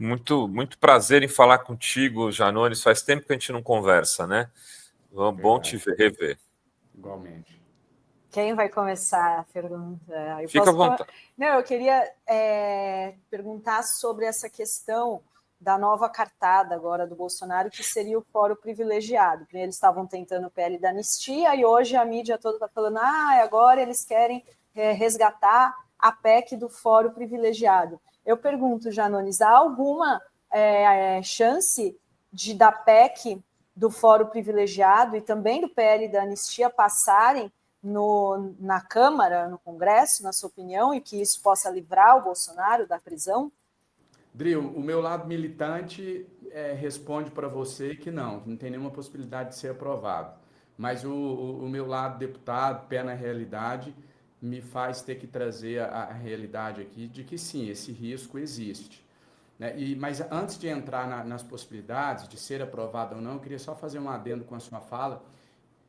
Muito prazer em falar contigo, Janones. Faz tempo que a gente não conversa, né? Bom te rever. Igualmente. Quem vai começar a pergunta? Fica à vontade. Não, eu queria perguntar sobre essa questão da nova cartada agora do Bolsonaro, que seria o fórum privilegiado. Primeiro eles estavam tentando o PL da anistia e hoje a mídia toda está falando agora eles querem resgatar a PEC do fórum privilegiado. Eu pergunto, Janones, há alguma chance da PEC do fórum privilegiado e também do PL da anistia passarem na Câmara, no Congresso, na sua opinião, e que isso possa livrar o Bolsonaro da prisão? Dri, o meu lado militante responde para você que não tem nenhuma possibilidade de ser aprovado. Mas o meu lado deputado, pé na realidade, me faz ter que trazer a realidade aqui de que sim, esse risco existe. Né? Mas antes de entrar nas possibilidades de ser aprovado ou não, eu queria só fazer um adendo com a sua fala,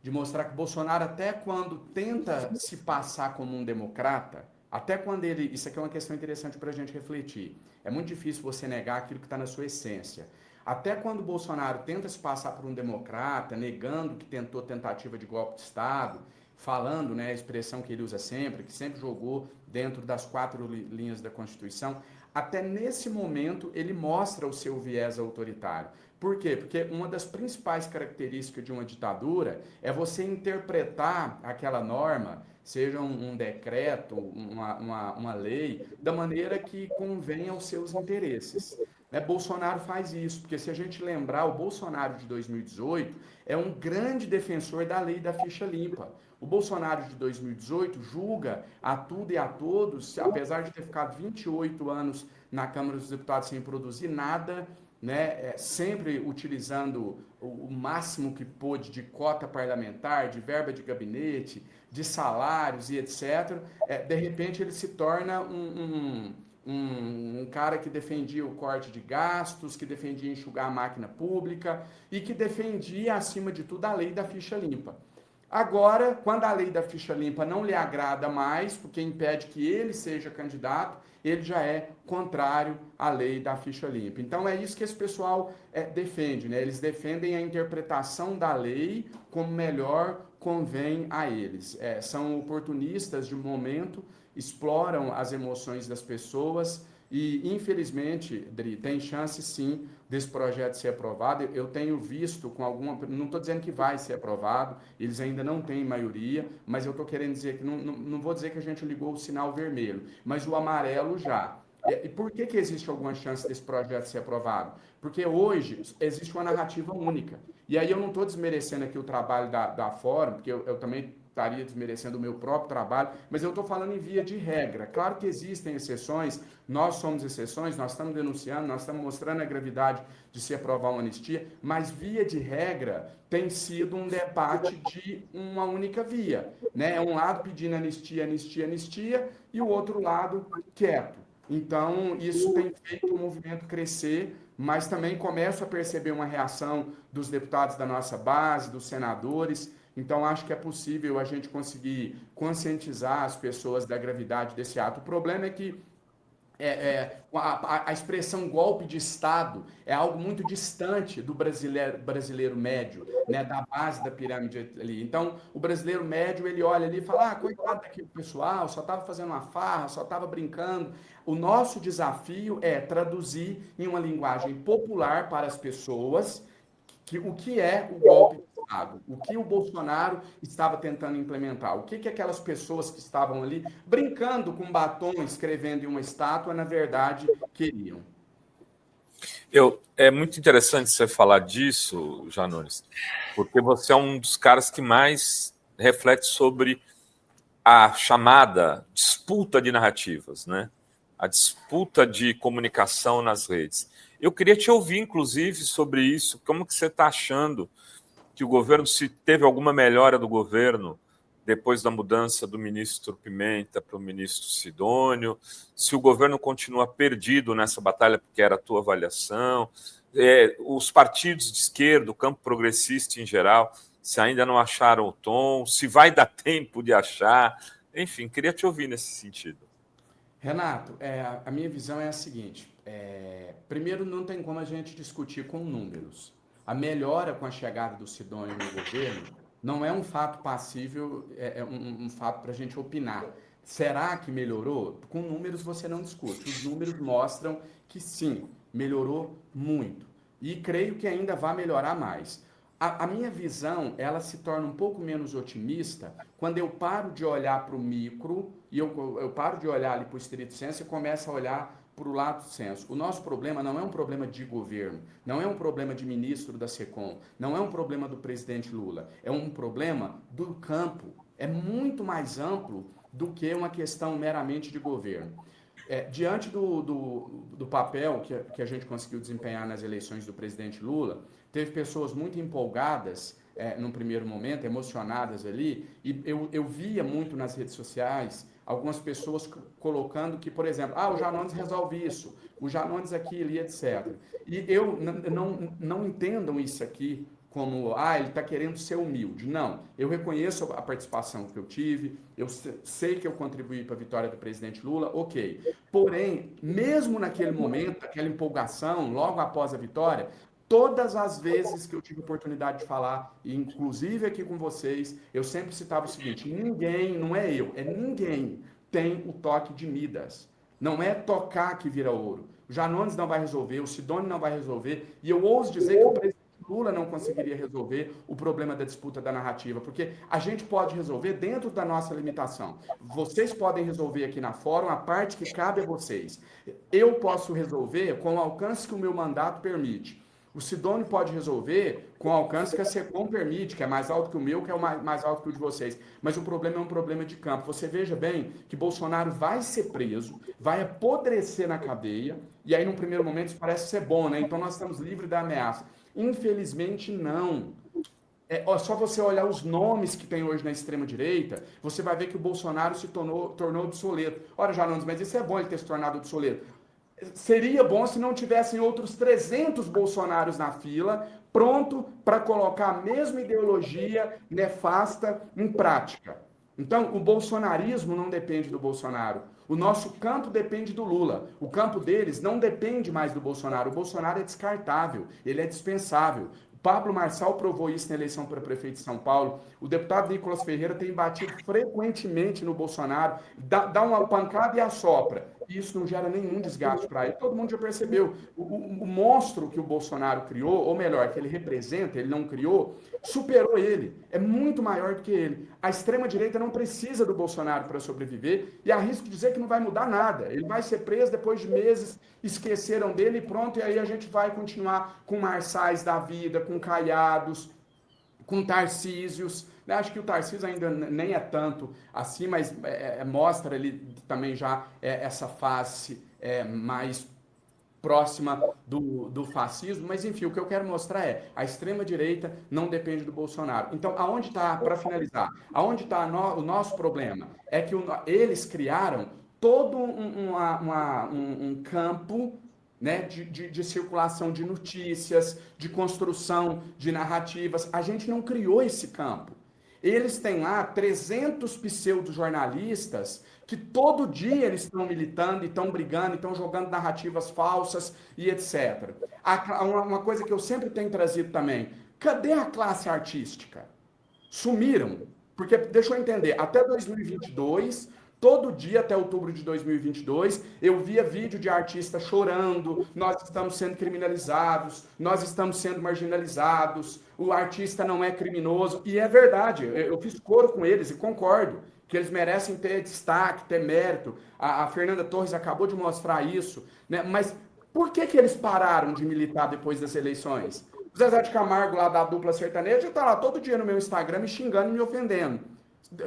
de mostrar que Bolsonaro, até quando tenta se passar como um democrata, até quando ele... Isso aqui é uma questão interessante para a gente refletir. É muito difícil você negar aquilo que está na sua essência. Até quando Bolsonaro tenta se passar por um democrata, negando que tentou tentativa de golpe de Estado, falando, né, a expressão que ele usa sempre, que sempre jogou dentro das 4 linhas da Constituição, até nesse momento ele mostra o seu viés autoritário. Por quê? Porque uma das principais características de uma ditadura é você interpretar aquela norma, seja um decreto, uma lei, da maneira que convém aos seus interesses. Bolsonaro faz isso, porque se a gente lembrar, o Bolsonaro de 2018 é um grande defensor da lei da ficha limpa. O Bolsonaro de 2018 julga a tudo e a todos, apesar de ter ficado 28 anos na Câmara dos Deputados sem produzir nada, né, sempre utilizando o máximo que pôde de cota parlamentar, de verba de gabinete, de salários e etc. De repente ele se torna um cara que defendia o corte de gastos, que defendia enxugar a máquina pública e que defendia, acima de tudo, a lei da ficha limpa. Agora, quando a lei da ficha limpa não lhe agrada mais, porque impede que ele seja candidato, ele já é contrário à lei da ficha limpa. Então é isso que esse pessoal defende, né? Eles defendem a interpretação da lei como melhor convém a eles. São oportunistas de momento, exploram as emoções das pessoas e, infelizmente, Dri, tem chance sim desse projeto ser aprovado. Eu tenho visto com alguma... Não estou dizendo que vai ser aprovado, eles ainda não têm maioria, mas eu estou querendo dizer que... Não vou dizer que a gente ligou o sinal vermelho, mas o amarelo já. E por que existe alguma chance desse projeto ser aprovado? Porque hoje existe uma narrativa única. E aí eu não estou desmerecendo aqui o trabalho da Fórum, porque eu também estaria desmerecendo o meu próprio trabalho, mas eu estou falando em via de regra. Claro que existem exceções, nós somos exceções, nós estamos denunciando, nós estamos mostrando a gravidade de se aprovar uma anistia, mas via de regra tem sido um debate de uma única via. Né? Um lado pedindo anistia, anistia, anistia, e o outro lado quieto. Então, isso tem feito o movimento crescer, mas também começo a perceber uma reação dos deputados da nossa base, dos senadores. Então, acho que é possível a gente conseguir conscientizar as pessoas da gravidade desse ato. O problema é que a expressão golpe de Estado é algo muito distante do brasileiro médio, né, da base da pirâmide ali. Então, o brasileiro médio, ele olha ali e fala, coitado daquele pessoal, só estava fazendo uma farra, só estava brincando. O nosso desafio é traduzir em uma linguagem popular para as pessoas o que é o golpe de Estado, o que o Bolsonaro estava tentando implementar, o que aquelas pessoas que estavam ali brincando com batom, escrevendo em uma estátua, na verdade, queriam. É muito interessante você falar disso, Janones, porque você é um dos caras que mais reflete sobre a chamada disputa de narrativas, né? A disputa de comunicação nas redes. Eu queria te ouvir, inclusive, sobre isso. Como que você está achando que o governo, se teve alguma melhora do governo depois da mudança do ministro Pimenta para o ministro Sidônio, se o governo continua perdido nessa batalha, porque era a tua avaliação, os partidos de esquerda, o campo progressista em geral, se ainda não acharam o tom, se vai dar tempo de achar, enfim, queria te ouvir nesse sentido. Renato, a minha visão é a seguinte: primeiro, não tem como a gente discutir com números. A melhora com a chegada do Sidônio no governo não é um fato passível, é um fato para a gente opinar. Será que melhorou? Com números você não discute. Os números mostram que sim, melhorou muito. E creio que ainda vai melhorar mais. A minha visão, ela se torna um pouco menos otimista quando eu paro de olhar para o micro e eu paro de olhar ali para o estrito senso e começo a olhar para o lato senso. O nosso problema não é um problema de governo, não é um problema de ministro da SECOM, não é um problema do presidente Lula, é um problema do campo. É muito mais amplo do que uma questão meramente de governo. Diante do papel que a gente conseguiu desempenhar nas eleições do presidente Lula, teve pessoas muito empolgadas, num primeiro momento, emocionadas ali, e eu via muito nas redes sociais algumas pessoas colocando que, por exemplo, o Janones resolve isso, o Janones aquilo e etc. E eu não entendam isso aqui como, ele está querendo ser humilde. Não, eu reconheço a participação que eu tive, eu sei que eu contribuí para a vitória do presidente Lula, ok. Porém, mesmo naquele momento, aquela empolgação, logo após a vitória, todas as vezes que eu tive oportunidade de falar, inclusive aqui com vocês, eu sempre citava o seguinte: ninguém, não é eu, é ninguém tem o toque de Midas. Não é tocar que vira ouro. O Janones não vai resolver, o Sidônio não vai resolver, e eu ouso dizer que o presidente Lula não conseguiria resolver o problema da disputa da narrativa, porque a gente pode resolver dentro da nossa limitação. Vocês podem resolver aqui na fórum a parte que cabe a vocês. Eu posso resolver com o alcance que o meu mandato permite. O Sidônio pode resolver com o alcance que a SECOM permite, que é mais alto que o meu, que é mais alto que o de vocês. Mas o problema é um problema de campo. Você veja bem que Bolsonaro vai ser preso, vai apodrecer na cadeia, e aí, num primeiro momento, isso parece ser bom, né? Então, nós estamos livres da ameaça. Infelizmente, não. Só você olhar os nomes que tem hoje na extrema-direita, você vai ver que o Bolsonaro se tornou obsoleto. Ora, Janones, mas isso é bom ele ter se tornado obsoleto. Seria bom se não tivessem outros 300 Bolsonaros na fila, pronto para colocar a mesma ideologia nefasta em prática. Então, o bolsonarismo não depende do Bolsonaro. O nosso campo depende do Lula. O campo deles não depende mais do Bolsonaro. O Bolsonaro é descartável, ele é dispensável. Pablo Marçal provou isso na eleição para prefeito de São Paulo. O deputado Nicolas Ferreira tem batido frequentemente no Bolsonaro, dá uma pancada e assopra. E isso não gera nenhum desgaste para ele. Todo mundo já percebeu. O monstro que o Bolsonaro criou, ou melhor, que ele representa, ele não criou, superou ele. É muito maior do que ele. A extrema-direita não precisa do Bolsonaro para sobreviver e arrisco dizer que não vai mudar nada. Ele vai ser preso depois de meses, esqueceram dele e pronto, e aí a gente vai continuar com Marçais da vida, com Caiados, com Tarcísios. Acho que o Tarcísio ainda nem é tanto assim, mas mostra ali também já essa face mais próxima do fascismo. Mas, enfim, o que eu quero mostrar a extrema-direita não depende do Bolsonaro. Então, aonde está, para finalizar, aonde está o nosso problema? É que eles criaram todo um campo, né, de circulação de notícias, de construção de narrativas. A gente não criou esse campo. Eles têm lá 300 pseudo-jornalistas que todo dia eles estão militando, estão brigando, estão jogando narrativas falsas e etc. Uma coisa que eu sempre tenho trazido também, cadê a classe artística? Sumiram. Porque, deixa eu entender, até 2022... todo dia até outubro de 2022, eu via vídeo de artista chorando, nós estamos sendo criminalizados, nós estamos sendo marginalizados, o artista não é criminoso, e é verdade, eu fiz coro com eles e concordo que eles merecem ter destaque, ter mérito, a Fernanda Torres acabou de mostrar isso, né? Mas por que eles pararam de militar depois das eleições? O Zezé de Camargo, lá da dupla sertaneja, está lá todo dia no meu Instagram me xingando e me ofendendo.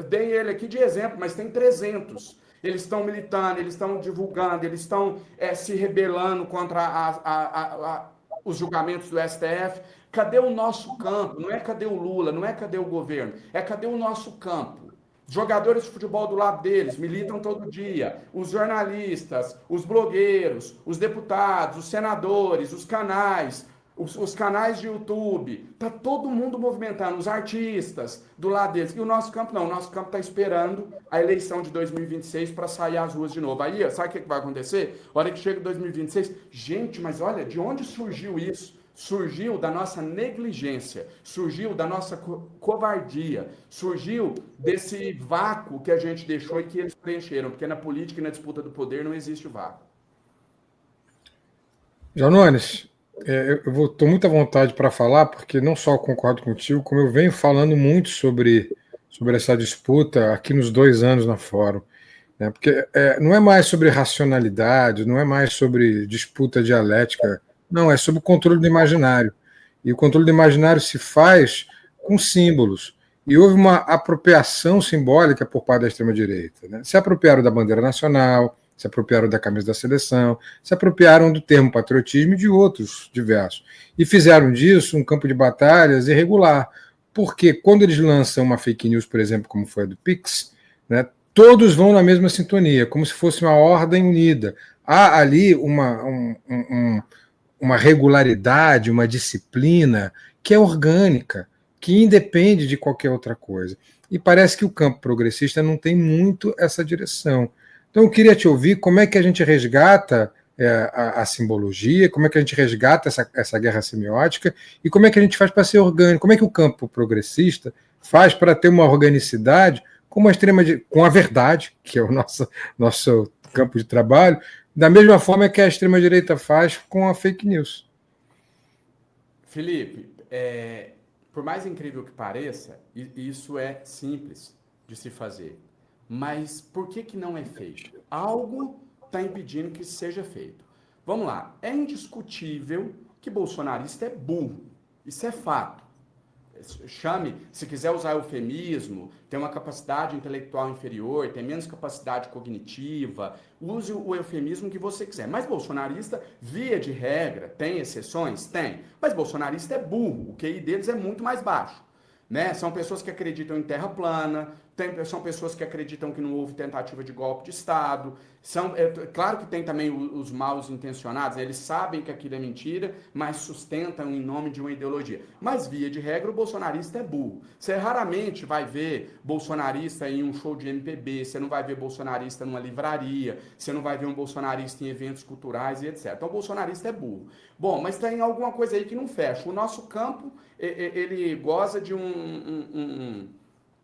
Dei ele aqui de exemplo, mas tem 300. Eles estão militando, eles estão divulgando, eles estão se rebelando contra os julgamentos do STF. Cadê o nosso campo? Não é cadê o Lula, não é cadê o governo, é cadê o nosso campo? Jogadores de futebol do lado deles militam todo dia. Os jornalistas, os blogueiros, os deputados, os senadores, os canais. os canais de YouTube, tá todo mundo movimentando, os artistas do lado deles. E o nosso campo não, o nosso campo está esperando a eleição de 2026 para sair às ruas de novo. Aí, sabe o que vai acontecer? A hora que chega 2026, gente, mas olha, de onde surgiu isso? Surgiu da nossa negligência, surgiu da nossa covardia, surgiu desse vácuo que a gente deixou e que eles preencheram, porque na política e na disputa do poder não existe vácuo. Janones, eu estou muito à vontade para falar, porque não só eu concordo contigo, como eu venho falando muito sobre essa disputa aqui nos 2 anos na Fórum. Né? Porque não é mais sobre racionalidade, não é mais sobre disputa dialética, não, é sobre o controle do imaginário. E o controle do imaginário se faz com símbolos. E houve uma apropriação simbólica por parte da extrema-direita. Né? Se apropriaram da bandeira nacional, se apropriaram da camisa da seleção, se apropriaram do termo patriotismo e de outros diversos. E fizeram disso um campo de batalhas irregular. Porque quando eles lançam uma fake news, por exemplo, como foi a do Pix, né, todos vão na mesma sintonia, como se fosse uma ordem unida. Há ali uma regularidade, uma disciplina que é orgânica, que independe de qualquer outra coisa. E parece que o campo progressista não tem muito essa direção. Então eu queria te ouvir como é que a gente resgata a simbologia, como é que a gente resgata essa guerra semiótica e como é que a gente faz para ser orgânico, como é que o campo progressista faz para ter uma organicidade com a verdade, que é o nosso campo de trabalho, da mesma forma que a extrema-direita faz com a fake news. Felipe, por mais incrível que pareça, isso é simples de se fazer. Mas por que não é feito? Algo está impedindo que isso seja feito. Vamos lá, é indiscutível que bolsonarista é burro. Isso é fato. Chame, se quiser usar eufemismo, tem uma capacidade intelectual inferior, tem menos capacidade cognitiva, use o eufemismo que você quiser. Mas bolsonarista, via de regra, tem exceções? Tem. Mas bolsonarista é burro, o QI deles é muito mais baixo. Né? São pessoas que acreditam em terra plana, são pessoas que acreditam que não houve tentativa de golpe de Estado. Claro que tem também os maus intencionados, né? Eles sabem que aquilo é mentira, mas sustentam em nome de uma ideologia. Mas, via de regra, o bolsonarista é burro. Você raramente vai ver bolsonarista em um show de MPB, você não vai ver bolsonarista numa livraria, você não vai ver um bolsonarista em eventos culturais e etc. Então, o bolsonarista é burro. Bom, mas tem alguma coisa aí que não fecha. O nosso campo, ele goza de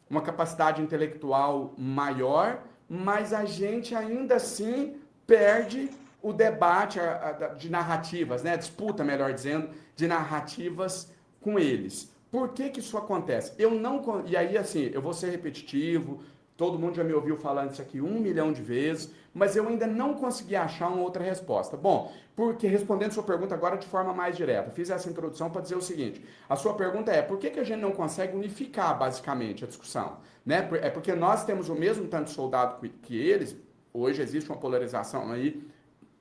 uma capacidade intelectual maior, mas a gente ainda assim perde o debate de narrativas, né? Disputa, melhor dizendo, de narrativas com eles. Por que isso acontece? E aí, assim, eu vou ser repetitivo, todo mundo já me ouviu falando isso aqui 1 milhão de vezes, mas eu ainda não consegui achar uma outra resposta. Bom, porque respondendo sua pergunta agora de forma mais direta, fiz essa introdução para dizer o seguinte, a sua pergunta é, por que a gente não consegue unificar, basicamente, a discussão? Né? É porque nós temos o mesmo tanto de soldado que eles, hoje existe uma polarização aí,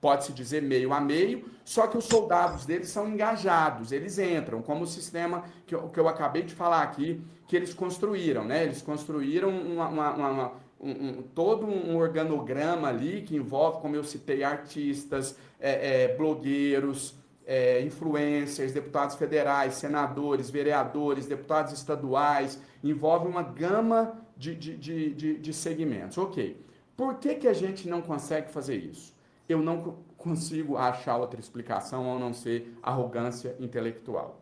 pode-se dizer meio a meio, só que os soldados deles são engajados, eles entram, como o sistema que eu acabei de falar aqui, que eles construíram, né? Eles construíram todo um organograma ali que envolve, como eu citei, artistas, blogueiros, influencers, deputados federais, senadores, vereadores, deputados estaduais, envolve uma gama de segmentos. Ok. Por que a gente não consegue fazer isso? Eu não consigo achar outra explicação a não ser arrogância intelectual.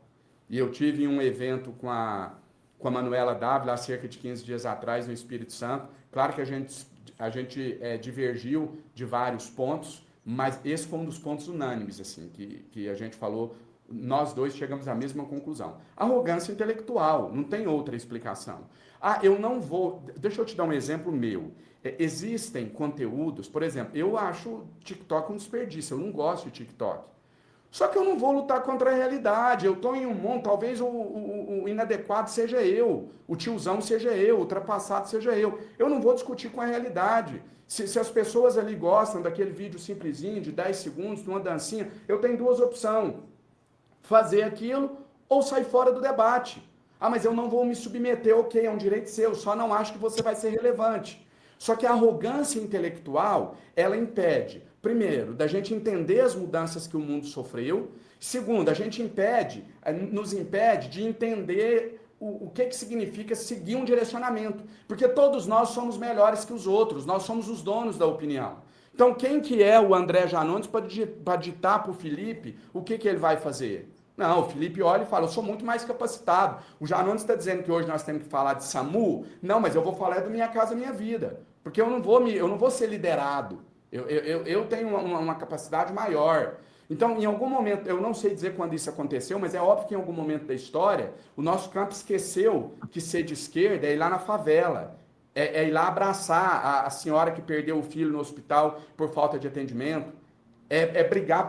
E eu tive um evento com a Manuela Dávila há cerca de 15 dias atrás no Espírito Santo. Claro que a gente divergiu de vários pontos, mas esse foi um dos pontos unânimes, assim, que a gente falou, nós dois chegamos à mesma conclusão. Arrogância intelectual, não tem outra explicação. Eu não vou... Deixa eu te dar um exemplo meu. Existem conteúdos, por exemplo, eu acho o TikTok um desperdício, eu não gosto de TikTok. Só que eu não vou lutar contra a realidade, eu estou em um mundo, talvez o inadequado seja eu, o tiozão seja eu, o ultrapassado seja eu. Eu não vou discutir com a realidade. Se as pessoas ali gostam daquele vídeo simplesinho, de 10 segundos, de uma dancinha, eu tenho duas opções. Fazer aquilo ou sair fora do debate. Mas eu não vou me submeter, ok, é um direito seu, só não acho que você vai ser relevante. Só que a arrogância intelectual, ela impede, primeiro, da gente entender as mudanças que o mundo sofreu. Segundo, a gente nos impede de entender o que significa seguir um direcionamento. Porque todos nós somos melhores que os outros, nós somos os donos da opinião. Então, quem que é o André Janones para ditar para o Felipe o que ele vai fazer? Não, o Felipe olha e fala, eu sou muito mais capacitado. O Janones está dizendo que hoje nós temos que falar de SAMU. Não, mas eu vou falar do Minha Casa Minha Vida. Porque eu não vou ser liderado. Eu tenho uma capacidade maior. Então, em algum momento, eu não sei dizer quando isso aconteceu, mas é óbvio que em algum momento da história, o nosso campo esqueceu que ser de esquerda é ir lá na favela, é ir lá abraçar a senhora que perdeu o filho no hospital por falta de atendimento, é brigar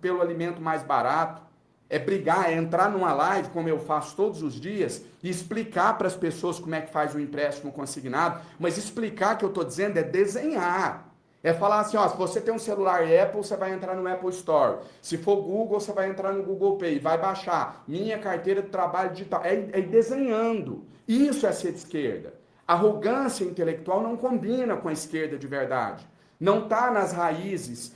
pelo alimento mais barato, é brigar, é entrar numa live, como eu faço todos os dias, e explicar para as pessoas como é que faz o empréstimo consignado, mas explicar que eu estou dizendo é desenhar. É falar assim, ó, se você tem um celular Apple, você vai entrar no Apple Store. Se for Google, você vai entrar no Google Pay, vai baixar. Minha carteira de trabalho digital. É desenhando. Isso é ser de esquerda. Arrogância intelectual não combina com a esquerda de verdade. Não está nas raízes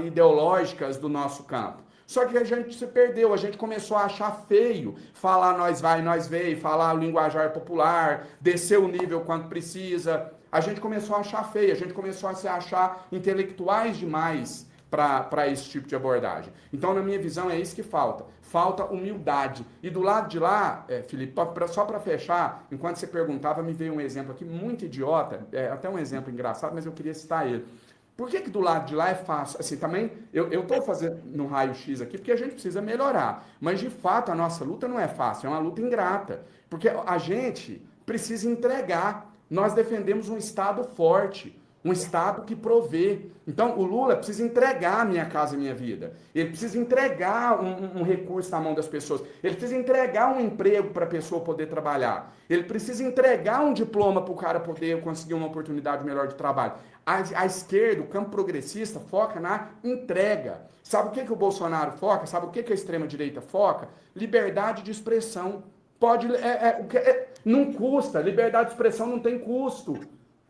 ideológicas do nosso campo. Só que a gente se perdeu, a gente começou a achar feio falar nós vai, nós veio, falar o linguajar popular, descer o nível quanto precisa. A gente começou a achar feio, a gente começou a se achar intelectuais demais para esse tipo de abordagem. Então, na minha visão, é isso que falta. Falta humildade. E do lado de lá, Felipe, só para fechar, enquanto você perguntava, me veio um exemplo aqui muito idiota, até um exemplo engraçado, mas eu queria citar ele. Por que do lado de lá é fácil? Assim, também, eu estou fazendo no raio-x aqui porque a gente precisa melhorar. Mas, de fato, a nossa luta não é fácil, é uma luta ingrata. Porque a gente precisa entregar. Nós defendemos um Estado forte, um Estado que provê. Então, o Lula precisa entregar a Minha Casa Minha Vida. Ele precisa entregar um recurso na mão das pessoas. Ele precisa entregar um emprego para a pessoa poder trabalhar. Ele precisa entregar um diploma para o cara poder conseguir uma oportunidade melhor de trabalho. A esquerda, o campo progressista, foca na entrega. Sabe o que o Bolsonaro foca? Sabe o que a extrema-direita foca? Liberdade de expressão. Não custa. Liberdade de expressão não tem custo.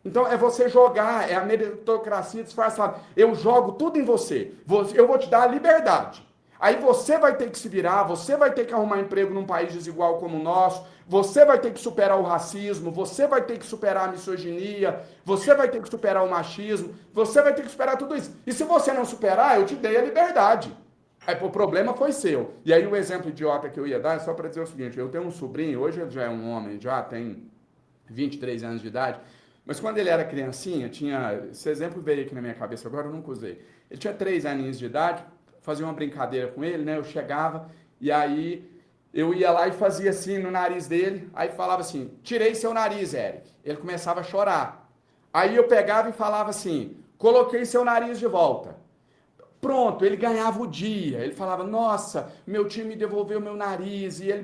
Então, é você jogar, é a meritocracia disfarçada. Eu jogo tudo em você. Eu vou te dar a liberdade. Aí você vai ter que se virar, você vai ter que arrumar emprego num país desigual como o nosso, você vai ter que superar o racismo, você vai ter que superar a misoginia, você vai ter que superar o machismo, você vai ter que superar tudo isso. E se você não superar, eu te dei a liberdade. Aí, o problema foi seu. E aí o exemplo idiota que eu ia dar é só para dizer o seguinte, eu tenho um sobrinho, hoje ele já é um homem, já tem 23 anos de idade, mas quando ele era criancinha, esse exemplo veio aqui na minha cabeça agora, eu nunca usei. Ele tinha 3 aninhos de idade, fazia uma brincadeira com ele, né? Eu chegava e aí eu ia lá e fazia assim no nariz dele, aí falava assim, tirei seu nariz, Eric. Ele começava a chorar. Aí eu pegava e falava assim, coloquei seu nariz de volta. Pronto, ele ganhava o dia. Ele falava, nossa, meu time devolveu meu nariz. E ele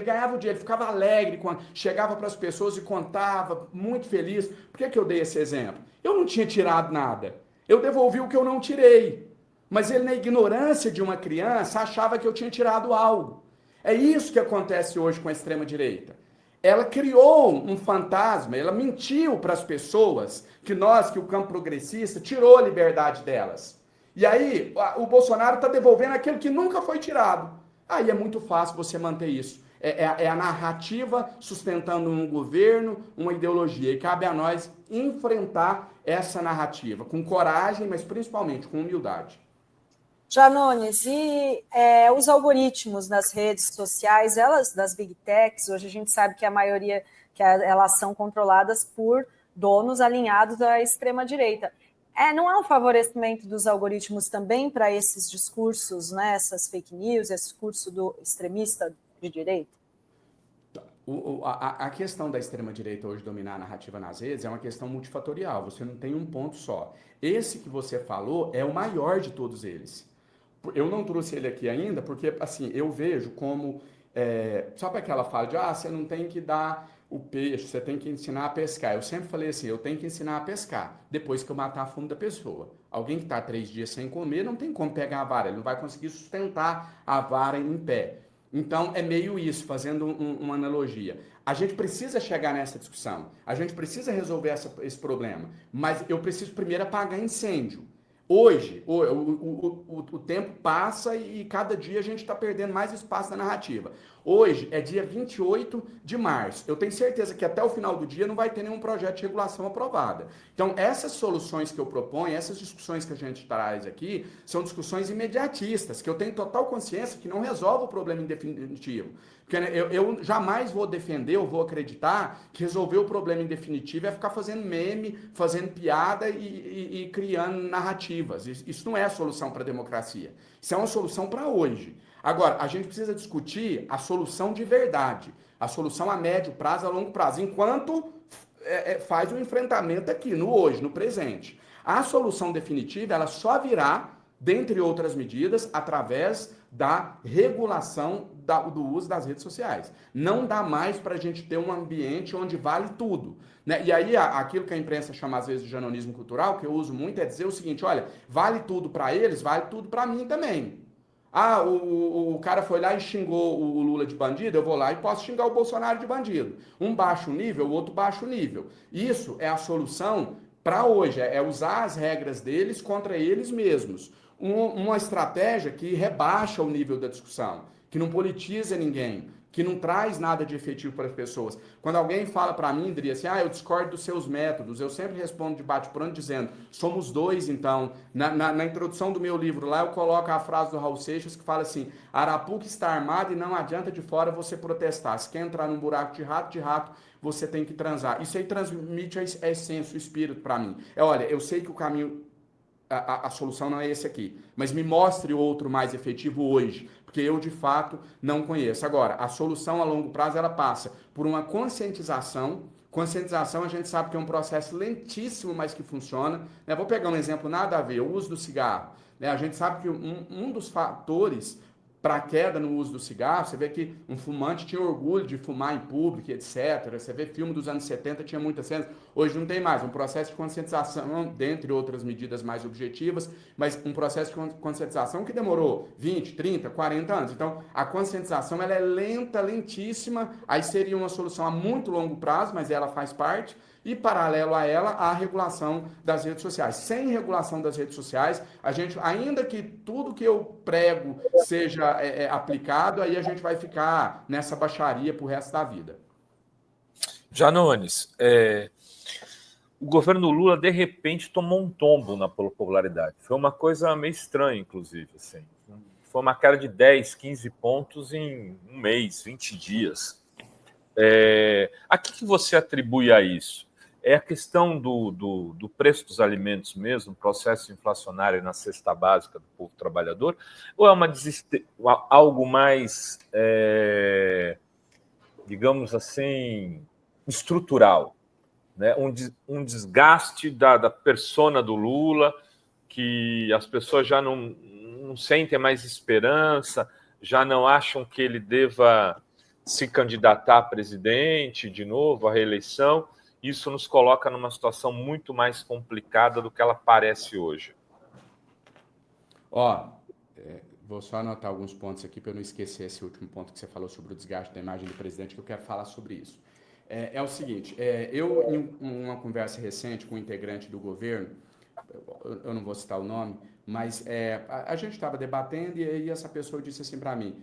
ganhava o dia, ele ficava alegre quando chegava para as pessoas e contava, muito feliz. Por que eu dei esse exemplo? Eu não tinha tirado nada. Eu devolvi o que eu não tirei. Mas ele, na ignorância de uma criança, achava que eu tinha tirado algo. É isso que acontece hoje com a extrema-direita. Ela criou um fantasma, ela mentiu para as pessoas que o campo progressista, tirou a liberdade delas. E aí, o Bolsonaro está devolvendo aquilo que nunca foi tirado. Aí é muito fácil você manter isso. É a narrativa sustentando um governo, uma ideologia. E cabe a nós enfrentar essa narrativa com coragem, mas principalmente com humildade. Janones, e os algoritmos nas redes sociais, elas das Big Techs, hoje a gente sabe que a maioria, elas são controladas por donos alinhados à extrema-direita. Não há um favorecimento dos algoritmos também para esses discursos, né, essas fake news, esse discurso do extremista de direita? A questão da extrema-direita hoje dominar a narrativa nas redes é uma questão multifatorial, você não tem um ponto só. Esse que você falou é o maior de todos eles. Eu não trouxe ele aqui ainda porque, assim, eu vejo como... sabe aquela fala de, você não tem que dar o peixe, você tem que ensinar a pescar. Eu sempre falei assim, eu tenho que ensinar a pescar, depois que eu matar a fome da pessoa. Alguém que está 3 dias sem comer, não tem como pegar a vara, ele não vai conseguir sustentar a vara em pé. Então, é meio isso, fazendo uma analogia. A gente precisa chegar nessa discussão, a gente precisa resolver esse problema, mas eu preciso primeiro apagar incêndio. Hoje, o tempo passa e cada dia a gente está perdendo mais espaço na narrativa. Hoje é dia 28 de março. Eu tenho certeza que até o final do dia não vai ter nenhum projeto de regulação aprovado. Então, essas soluções que eu proponho, essas discussões que a gente traz aqui, são discussões imediatistas, que eu tenho total consciência que não resolve o problema em definitivo. Porque né, eu jamais vou defender, eu vou acreditar que resolver o problema em definitivo é ficar fazendo meme, fazendo piada e criando narrativas. Isso não é a solução para a democracia. Isso é uma solução para hoje. Agora, a gente precisa discutir a solução de verdade, a solução a médio prazo, a longo prazo, enquanto faz o enfrentamento aqui, no hoje, no presente. A solução definitiva, ela só virá, dentre outras medidas, através da regulação do uso das redes sociais. Não dá mais para a gente ter um ambiente onde vale tudo. Né? E aí, aquilo que a imprensa chama às vezes de janonismo cultural, que eu uso muito, é dizer o seguinte, olha, vale tudo para eles, vale tudo para mim também. Ah, o cara foi lá e xingou o Lula de bandido, eu vou lá e posso xingar o Bolsonaro de bandido. Um baixo nível, o outro baixo nível. Isso é a solução para hoje, é usar as regras deles contra eles mesmos. Uma estratégia que rebaixa o nível da discussão, que não politiza ninguém, que não traz nada de efetivo para as pessoas. Quando alguém fala para mim, Dri, assim, eu discordo dos seus métodos, eu sempre respondo de bate-pronto dizendo, somos dois, então. Na introdução do meu livro lá, eu coloco a frase do Raul Seixas que fala assim, Arapuca está armado e não adianta de fora você protestar. Se quer entrar num buraco de rato, você tem que transar. Isso aí transmite a essência, o espírito para mim. Olha, eu sei que o caminho... A solução não é esse aqui, mas me mostre outro mais efetivo hoje, porque eu de fato não conheço. Agora, a solução a longo prazo ela passa por uma conscientização. Conscientização a gente sabe que é um processo lentíssimo, mas que funciona. Né? Vou pegar um exemplo nada a ver, o uso do cigarro. Né? A gente sabe que um dos fatores para a queda no uso do cigarro, você vê que um fumante tinha orgulho de fumar em público, etc. Você vê filme dos anos 70, tinha muitas cenas. Hoje não tem mais. Um processo de conscientização, dentre outras medidas mais objetivas, mas um processo de conscientização que demorou 20, 30, 40 anos. Então, a conscientização ela é lenta, lentíssima. Aí seria uma solução a muito longo prazo, mas ela faz parte. E, paralelo a ela, a regulação das redes sociais. Sem regulação das redes sociais, a gente, ainda que tudo que eu prego seja aplicado, aí a gente vai ficar nessa baixaria pro resto da vida. Janones, o governo Lula, de repente, tomou um tombo na popularidade. Foi uma coisa meio estranha, inclusive. Assim. Foi uma queda de 10, 15 pontos em um mês, 20 dias. A que você atribui a isso? É a questão do preço dos alimentos mesmo, processo inflacionário na cesta básica do povo trabalhador, ou é algo mais, digamos assim, estrutural, né? Um desgaste da persona do Lula, que as pessoas já não sentem mais esperança, já não acham que ele deva se candidatar a presidente de novo, à reeleição. Isso nos coloca numa situação muito mais complicada do que ela parece hoje. Vou só anotar alguns pontos aqui para eu não esquecer esse último ponto que você falou sobre o desgaste da imagem do presidente, que eu quero falar sobre isso. É o seguinte, eu, em uma conversa recente com um integrante do governo, eu não vou citar o nome, mas a gente estava debatendo e essa pessoa disse assim para mim,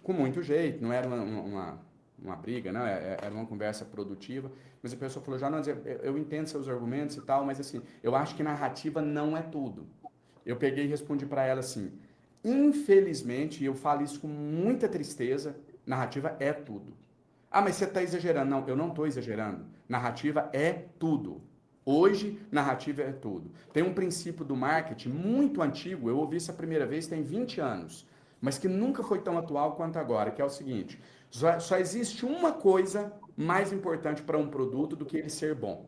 com muito jeito, não era uma briga, não, era uma conversa produtiva, mas a pessoa falou, já não, eu entendo seus argumentos e tal, mas assim, eu acho que narrativa não é tudo. Eu peguei e respondi para ela assim, infelizmente, e eu falo isso com muita tristeza, narrativa é tudo. Ah, mas você está exagerando. Não, eu não estou exagerando. Narrativa é tudo. Hoje, narrativa é tudo. Tem um princípio do marketing muito antigo, eu ouvi isso a primeira vez, tem 20 anos, mas que nunca foi tão atual quanto agora, que é o seguinte, só existe uma coisa mais importante para um produto do que ele ser bom.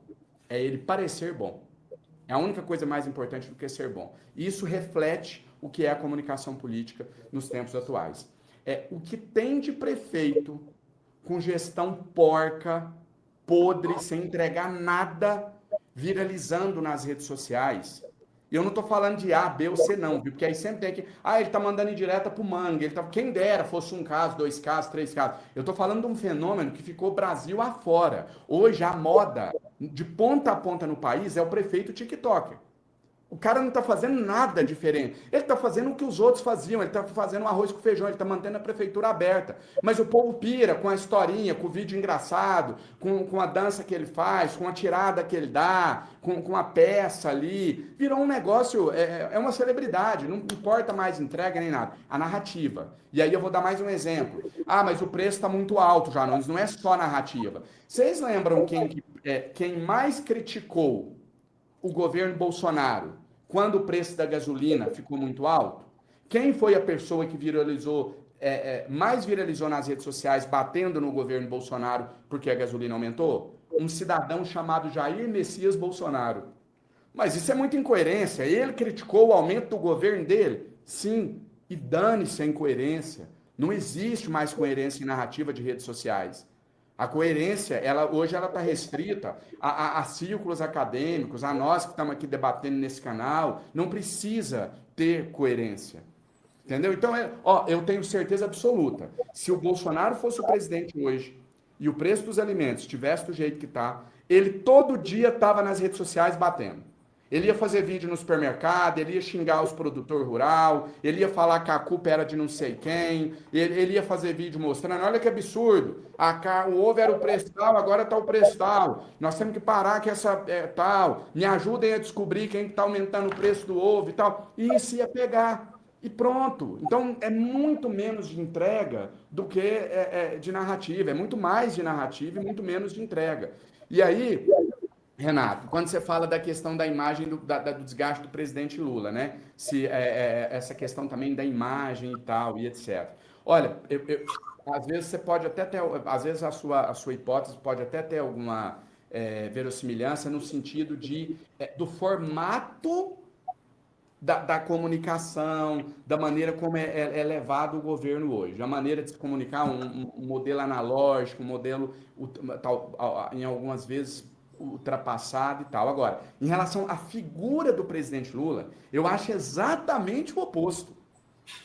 É ele parecer bom. É a única coisa mais importante do que ser bom. E isso reflete o que é a comunicação política nos tempos atuais. O que tem de prefeito com gestão porca, podre, sem entregar nada, viralizando nas redes sociais, E eu não estou falando de A, B ou C, não, viu? Porque aí sempre tem que. Ele está mandando indireta para o Mangue. Quem dera fosse um caso, 2 casos, 3 casos. Eu estou falando de um fenômeno que ficou Brasil afora. Hoje, a moda, de ponta a ponta no país, é o prefeito TikToker. O cara não está fazendo nada diferente. Ele está fazendo o que os outros faziam. Ele está fazendo arroz com feijão. Ele está mantendo a prefeitura aberta. Mas o povo pira com a historinha, com o vídeo engraçado, com a dança que ele faz, com a tirada que ele dá, com a peça ali. Virou um negócio, é uma celebridade. Não importa mais entrega nem nada. A narrativa. E aí eu vou dar mais um exemplo. Mas o preço está muito alto, Janones. Não é só narrativa. Vocês lembram quem mais criticou o governo Bolsonaro, quando o preço da gasolina ficou muito alto? Quem foi a pessoa que mais viralizou nas redes sociais, batendo no governo Bolsonaro porque a gasolina aumentou? Um cidadão chamado Jair Messias Bolsonaro. Mas isso é muita incoerência. Ele criticou o aumento do governo dele? Sim, e dane-se a incoerência. Não existe mais coerência em narrativa de redes sociais. A coerência, hoje ela está restrita a círculos acadêmicos, a nós que estamos aqui debatendo nesse canal. Não precisa ter coerência. Entendeu? Então, eu tenho certeza absoluta. Se o Bolsonaro fosse o presidente hoje e o preço dos alimentos estivesse do jeito que está, ele todo dia estava nas redes sociais batendo. Ele ia fazer vídeo no supermercado, ele ia xingar os produtores rural, ele ia falar que a culpa era de não sei quem, ele ia fazer vídeo mostrando, olha que absurdo, o ovo era o preço tal, agora está o preço tal, nós temos que parar que essa tal, me ajudem a descobrir quem está aumentando o preço do ovo e tal, e isso ia pegar, e pronto. Então, é muito menos de entrega do que de narrativa, é muito mais de narrativa e muito menos de entrega. E aí, Renato, quando você fala da questão da imagem do desgaste do presidente Lula, né? Essa questão também da imagem e tal, e etc. Olha, às vezes você pode até ter, às vezes a sua hipótese pode até ter alguma verossimilhança no sentido do formato da comunicação, da maneira como é levado o governo hoje, a maneira de se comunicar, um modelo analógico, um modelo, em algumas vezes, ultrapassado e tal. Agora, em relação à figura do presidente Lula, eu acho exatamente o oposto.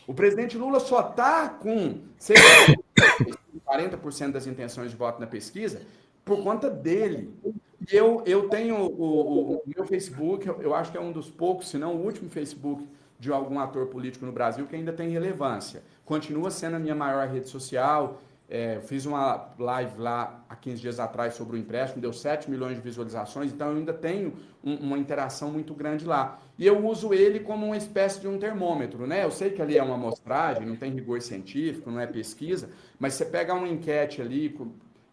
O presidente Lula só está com 40% das intenções de voto na pesquisa por conta dele. E eu tenho o meu Facebook, eu acho que é um dos poucos, se não o último Facebook de algum ator político no Brasil que ainda tem relevância. Continua sendo a minha maior rede social. Fiz uma live lá há 15 dias atrás sobre o empréstimo, deu 7 milhões de visualizações, então eu ainda tenho uma interação muito grande lá. E eu uso ele como uma espécie de um termômetro, né? Eu sei que ali é uma amostragem, não tem rigor científico, não é pesquisa, mas você pega uma enquete ali, que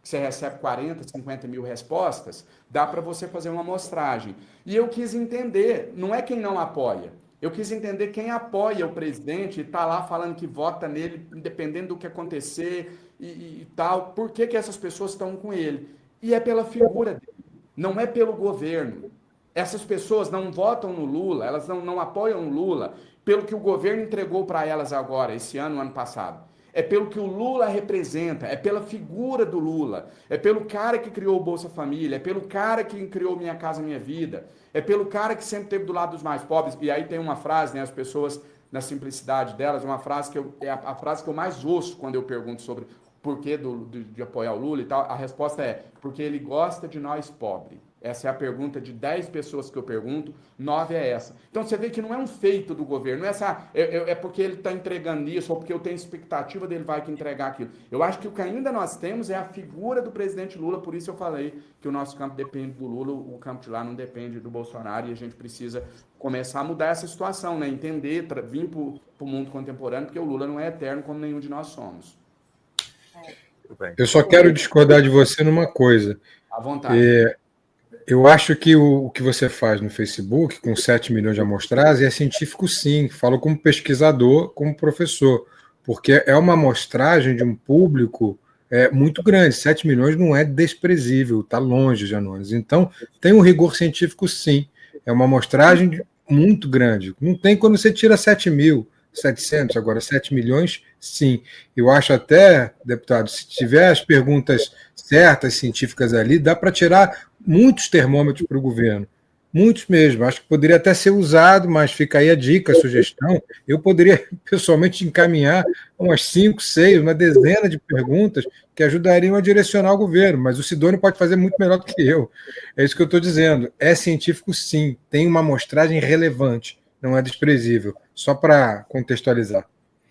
você recebe 40, 50 mil respostas, dá para você fazer uma amostragem. E eu quis entender, não é quem não apoia, eu quis entender quem apoia o presidente e está lá falando que vota nele, independente do que acontecer e tal. Por que essas pessoas estão com ele? E é pela figura dele, não é pelo governo. Essas pessoas não votam no Lula, elas não apoiam o Lula pelo que o governo entregou para elas agora, esse ano passado. É pelo que o Lula representa, é pela figura do Lula, é pelo cara que criou o Bolsa Família, é pelo cara que criou Minha Casa Minha Vida, é pelo cara que sempre esteve do lado dos mais pobres. E aí tem uma frase, né, as pessoas, na simplicidade delas, uma frase que é a frase que eu mais ouço quando eu pergunto sobre por que de apoiar o Lula e tal, a resposta é porque ele gosta de nós pobres. Essa é a pergunta de 10 pessoas que eu pergunto, 9 é essa. Então você vê que não é um feito do governo, não é porque ele está entregando isso, ou porque eu tenho expectativa dele vai entregar aquilo. Eu acho que o que ainda nós temos é a figura do presidente Lula, por isso eu falei que o nosso campo depende do Lula, o campo de lá não depende do Bolsonaro, e a gente precisa começar a mudar essa situação, né? Entender, vir para o mundo contemporâneo, porque o Lula não é eterno como nenhum de nós somos. Eu só quero discordar de você numa coisa. À vontade. Eu acho que o que você faz no Facebook, com 7 milhões de amostragens, é científico sim. Falo como pesquisador, como professor, porque é uma amostragem de um público muito grande. 7 milhões não é desprezível, está longe, Janones. Então, tem um rigor científico sim. É uma amostragem muito grande. Não tem quando você tira 7.700, agora 7 milhões, sim. Eu acho até, deputado, se tiver as perguntas certas, científicas ali, dá para tirar muitos termômetros para o governo. Muitos mesmo. Acho que poderia até ser usado, mas fica aí a dica, a sugestão. Eu poderia pessoalmente encaminhar umas 5, 6, uma dezena de perguntas que ajudariam a direcionar o governo, mas o Sidônio pode fazer muito melhor do que eu. É isso que eu estou dizendo. É científico, sim, tem uma amostragem relevante, não é desprezível. Só para contextualizar.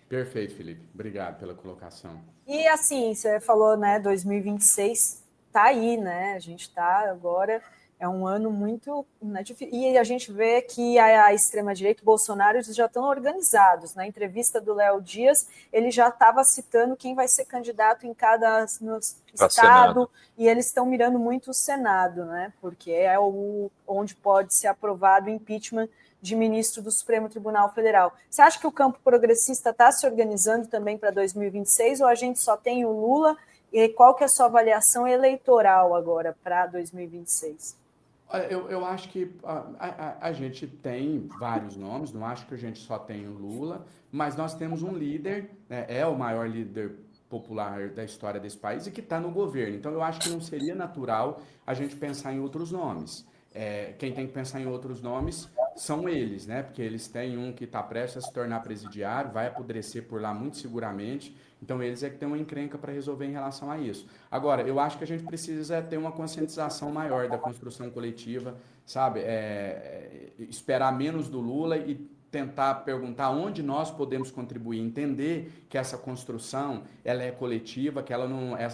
Perfeito, Felipe. Obrigado pela colocação. E assim, você falou, né, 2026 tá aí, né? A gente tá agora, é um ano muito, né, difícil. E a gente vê que a extrema-direita, o Bolsonaro, eles já estão organizados. Na entrevista do Léo Dias, ele já estava citando quem vai ser candidato em cada estado, Senado. E eles estão mirando muito o Senado, né? Porque é onde pode ser aprovado o impeachment de ministro do Supremo Tribunal Federal. Você acha que o campo progressista está se organizando também para 2026 ou a gente só tem o Lula? E qual que é a sua avaliação eleitoral agora para 2026? Eu acho que a gente tem vários nomes, não acho que a gente só tem o Lula, mas nós temos um líder, né, é o maior líder popular da história desse país e que está no governo. Então eu acho que não seria natural a gente pensar em outros nomes. Quem tem que pensar em outros nomes são eles, né? Porque eles têm um que está prestes a se tornar presidiário, vai apodrecer por lá muito seguramente. Então eles é que têm uma encrenca para resolver em relação a isso. Agora, eu acho que a gente precisa ter uma conscientização maior da construção coletiva, sabe? Esperar menos do Lula e tentar perguntar onde nós podemos contribuir, entender que essa construção ela é coletiva, que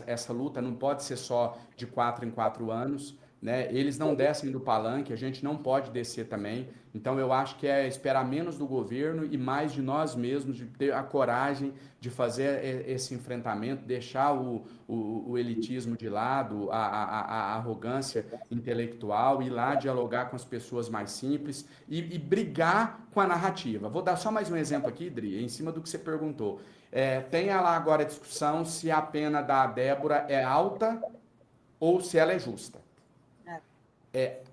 essa luta não pode ser só de 4 em 4 anos. Né? Eles não descem do palanque, a gente não pode descer também. Então eu acho que é esperar menos do governo e mais de nós mesmos, de ter a coragem de fazer esse enfrentamento, deixar o elitismo de lado, a arrogância intelectual, ir lá dialogar com as pessoas mais simples e brigar com a narrativa. Vou dar só mais um exemplo aqui, Dri, em cima do que você perguntou. Tem lá agora a discussão se a pena da Débora é alta ou se ela é justa.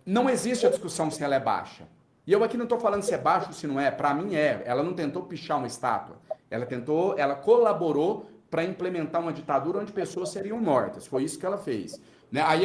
Não existe a discussão se ela é baixa. E eu aqui não estou falando se é baixo ou se não é. Para mim é. Ela não tentou pichar uma estátua. Ela colaborou para implementar uma ditadura onde pessoas seriam mortas. Foi isso que ela fez. Né? Aí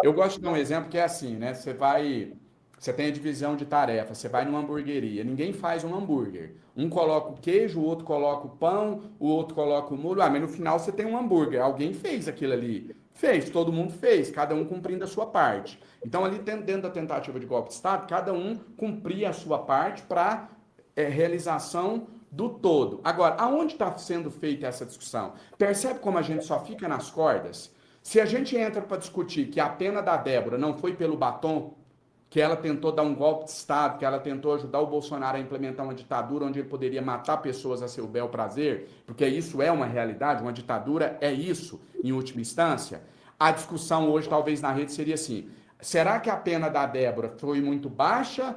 eu gosto de dar um exemplo que é assim, né? Você tem a divisão de tarefas, você vai numa hamburgueria, ninguém faz um hambúrguer. Um coloca o queijo, o outro coloca o pão, o outro coloca o molho. Mas no final você tem um hambúrguer. Alguém fez aquilo ali. Fez, todo mundo fez, cada um cumprindo a sua parte. Então, ali dentro da tentativa de golpe de Estado, cada um cumpria a sua parte para realização do todo. Agora, aonde está sendo feita essa discussão? Percebe como a gente só fica nas cordas? Se a gente entra para discutir que a pena da Débora não foi pelo batom, que ela tentou dar um golpe de Estado, que ela tentou ajudar o Bolsonaro a implementar uma ditadura onde ele poderia matar pessoas a seu bel prazer, porque isso é uma realidade, uma ditadura é isso, em última instância. A discussão hoje, talvez na rede, seria assim: será que a pena da Débora foi muito baixa,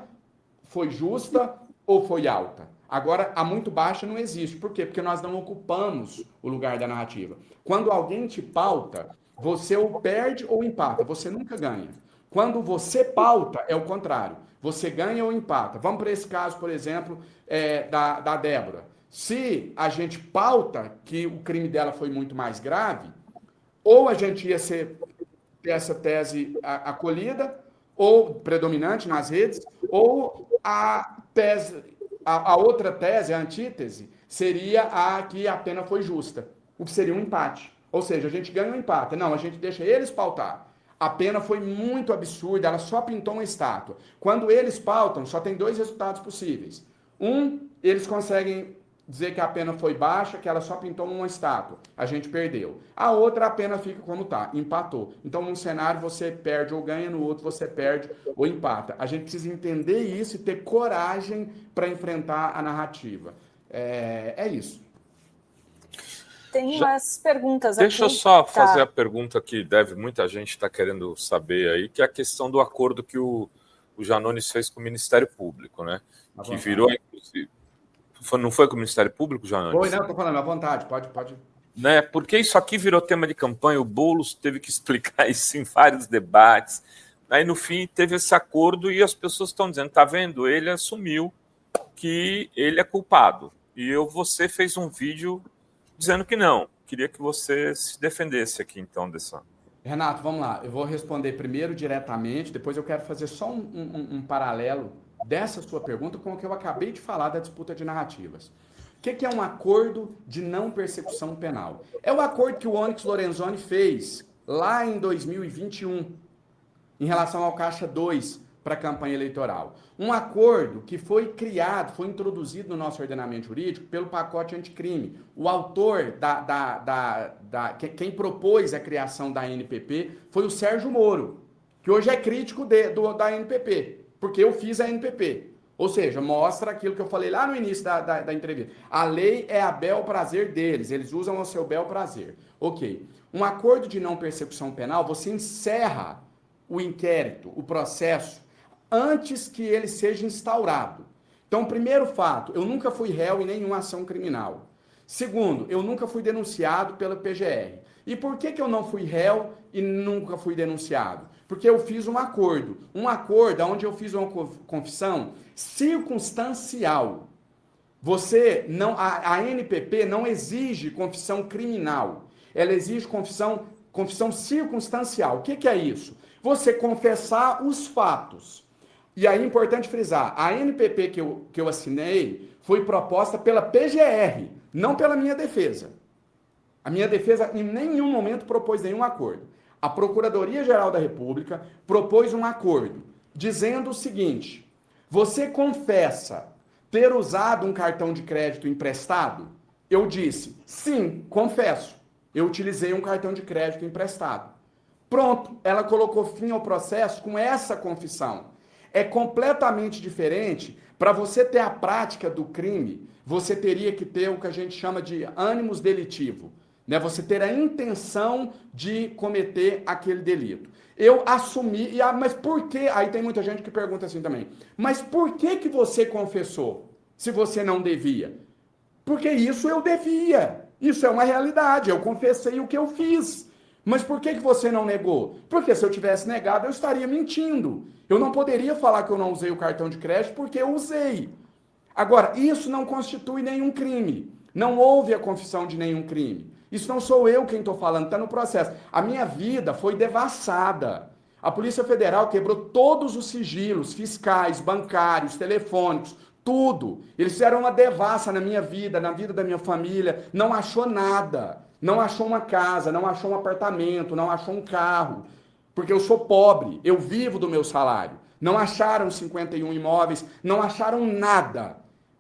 foi justa ou foi alta? Agora, a muito baixa não existe. Por quê? Porque nós não ocupamos o lugar da narrativa. Quando alguém te pauta, você ou perde ou empata, você nunca ganha. Quando você pauta, é o contrário. Você ganha ou empata. Vamos para esse caso, por exemplo, da Débora. Se a gente pauta que o crime dela foi muito mais grave, ou a gente ia ter essa tese acolhida, ou predominante nas redes, ou a outra tese, a antítese, seria a que a pena foi justa, o que seria um empate. Ou seja, a gente ganha ou empata. Não, a gente deixa eles pautar. A pena foi muito absurda, ela só pintou uma estátua. Quando eles pautam, só tem 2 resultados possíveis. Eles conseguem dizer que a pena foi baixa, que ela só pintou uma estátua. A gente perdeu. A outra, a pena fica como está, empatou. Então, num cenário, você perde ou ganha, no outro, você perde ou empata. A gente precisa entender isso e ter coragem para enfrentar a narrativa. É isso. Tem umas perguntas aqui. Deixa eu só fazer a pergunta que muita gente está querendo saber aí, que é a questão do acordo que o Janones fez com o Ministério Público, né? Que virou, inclusive... Não foi com o Ministério Público, Janones? Foi, não, estou falando, à vontade, pode. Né? Porque isso aqui virou tema de campanha, o Boulos teve que explicar isso em vários debates. Aí, no fim, teve esse acordo e as pessoas estão dizendo, tá vendo? Ele assumiu que ele é culpado. E você fez um vídeo dizendo que não. Queria que você se defendesse aqui, então, dessa... Renato, vamos lá. Eu vou responder primeiro diretamente, depois eu quero fazer só um paralelo dessa sua pergunta com o que eu acabei de falar da disputa de narrativas. O que é um acordo de não persecução penal? É o acordo que o Onyx Lorenzoni fez lá em 2021, em relação ao Caixa 2 para a campanha eleitoral. Um acordo que foi criado, foi introduzido no nosso ordenamento jurídico pelo pacote anticrime. O autor, quem propôs a criação da NPP foi o Sérgio Moro, que hoje é crítico da NPP, porque eu fiz a NPP. Ou seja, mostra aquilo que eu falei lá no início da entrevista. A lei é a bel prazer deles, eles usam o seu bel prazer. Ok. Um acordo de não persecução penal, você encerra o inquérito, o processo, antes que ele seja instaurado. Então, primeiro fato, eu nunca fui réu em nenhuma ação criminal. Segundo, eu nunca fui denunciado pela PGR. E por que eu não fui réu e nunca fui denunciado? Porque eu fiz um acordo onde eu fiz uma confissão circunstancial. A NPP não exige confissão criminal. Ela exige confissão circunstancial. O que é isso? Você confessar os fatos. E aí é importante frisar, a NPP que eu assinei foi proposta pela PGR, não pela minha defesa. A minha defesa em nenhum momento propôs nenhum acordo. A Procuradoria-Geral da República propôs um acordo, dizendo o seguinte: você confessa ter usado um cartão de crédito emprestado? Eu disse, sim, confesso. Eu utilizei um cartão de crédito emprestado. Pronto, ela colocou fim ao processo com essa confissão. É completamente diferente. Para você ter a prática do crime, você teria que ter o que a gente chama de ânimos delitivo, né? Você ter a intenção de cometer aquele delito. Eu assumi, mas por que? Aí tem muita gente que pergunta assim também, mas por que você confessou se você não devia? Porque isso eu devia, isso é uma realidade, eu confessei o que eu fiz. Mas por que você não negou? Porque se eu tivesse negado, eu estaria mentindo. Eu não poderia falar que eu não usei o cartão de crédito porque eu usei. Agora, isso não constitui nenhum crime. Não houve a confissão de nenhum crime. Isso não sou eu quem estou falando, está no processo. A minha vida foi devassada. A Polícia Federal quebrou todos os sigilos fiscais, bancários, telefônicos, tudo. Eles fizeram uma devassa na minha vida, na vida da minha família. Não achou nada. Não achou uma casa, não achou um apartamento, não achou um carro. Porque eu sou pobre, eu vivo do meu salário. Não acharam 51 imóveis, não acharam nada.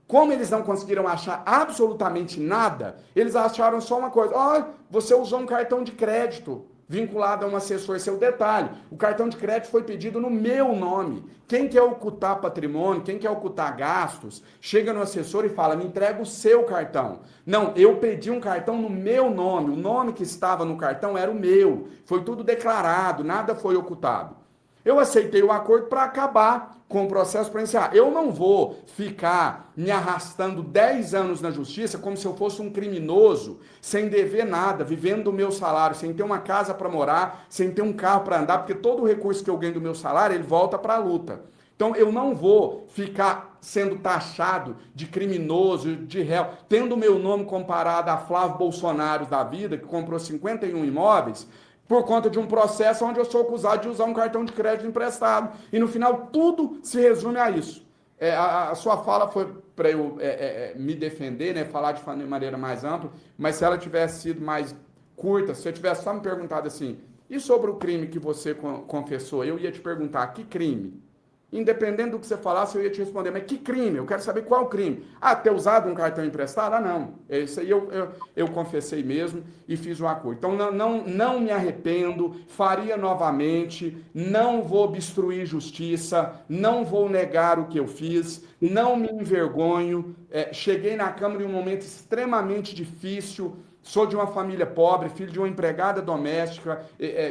Como eles não conseguiram achar absolutamente nada, eles acharam só uma coisa. Olha, você usou um cartão de crédito vinculado a um assessor. Seu detalhe, o cartão de crédito foi pedido no meu nome. Quem quer ocultar patrimônio, quem quer ocultar gastos, chega no assessor e fala, me entrega o seu cartão. Não, eu pedi um cartão no meu nome, o nome que estava no cartão era o meu. Foi tudo declarado, nada foi ocultado. Eu aceitei o acordo para acabar com o processo para encerrar. Eu não vou ficar me arrastando 10 anos na justiça como se eu fosse um criminoso, sem dever nada, vivendo do meu salário, sem ter uma casa para morar, sem ter um carro para andar, porque todo o recurso que eu ganho do meu salário, ele volta para a luta. Então eu não vou ficar sendo taxado de criminoso, de réu, tendo o meu nome comparado a Flávio Bolsonaro da vida, que comprou 51 imóveis, por conta de um processo onde eu sou acusado de usar um cartão de crédito emprestado. E no final, tudo se resume a isso. A sua fala foi para eu me defender, né, falar de maneira mais ampla, mas se ela tivesse sido mais curta, se eu tivesse só me perguntado assim, e sobre o crime que você confessou, eu ia te perguntar, que crime? Independente do que você falasse, eu ia te responder, mas que crime? Eu quero saber qual crime. Ah, ter usado um cartão emprestado? Ah, não. Isso aí eu confessei mesmo e fiz um acordo. Então, não me arrependo, faria novamente, não vou obstruir justiça, não vou negar o que eu fiz, não me envergonho. Cheguei na Câmara em um momento extremamente difícil. Sou de uma família pobre, filho de uma empregada doméstica,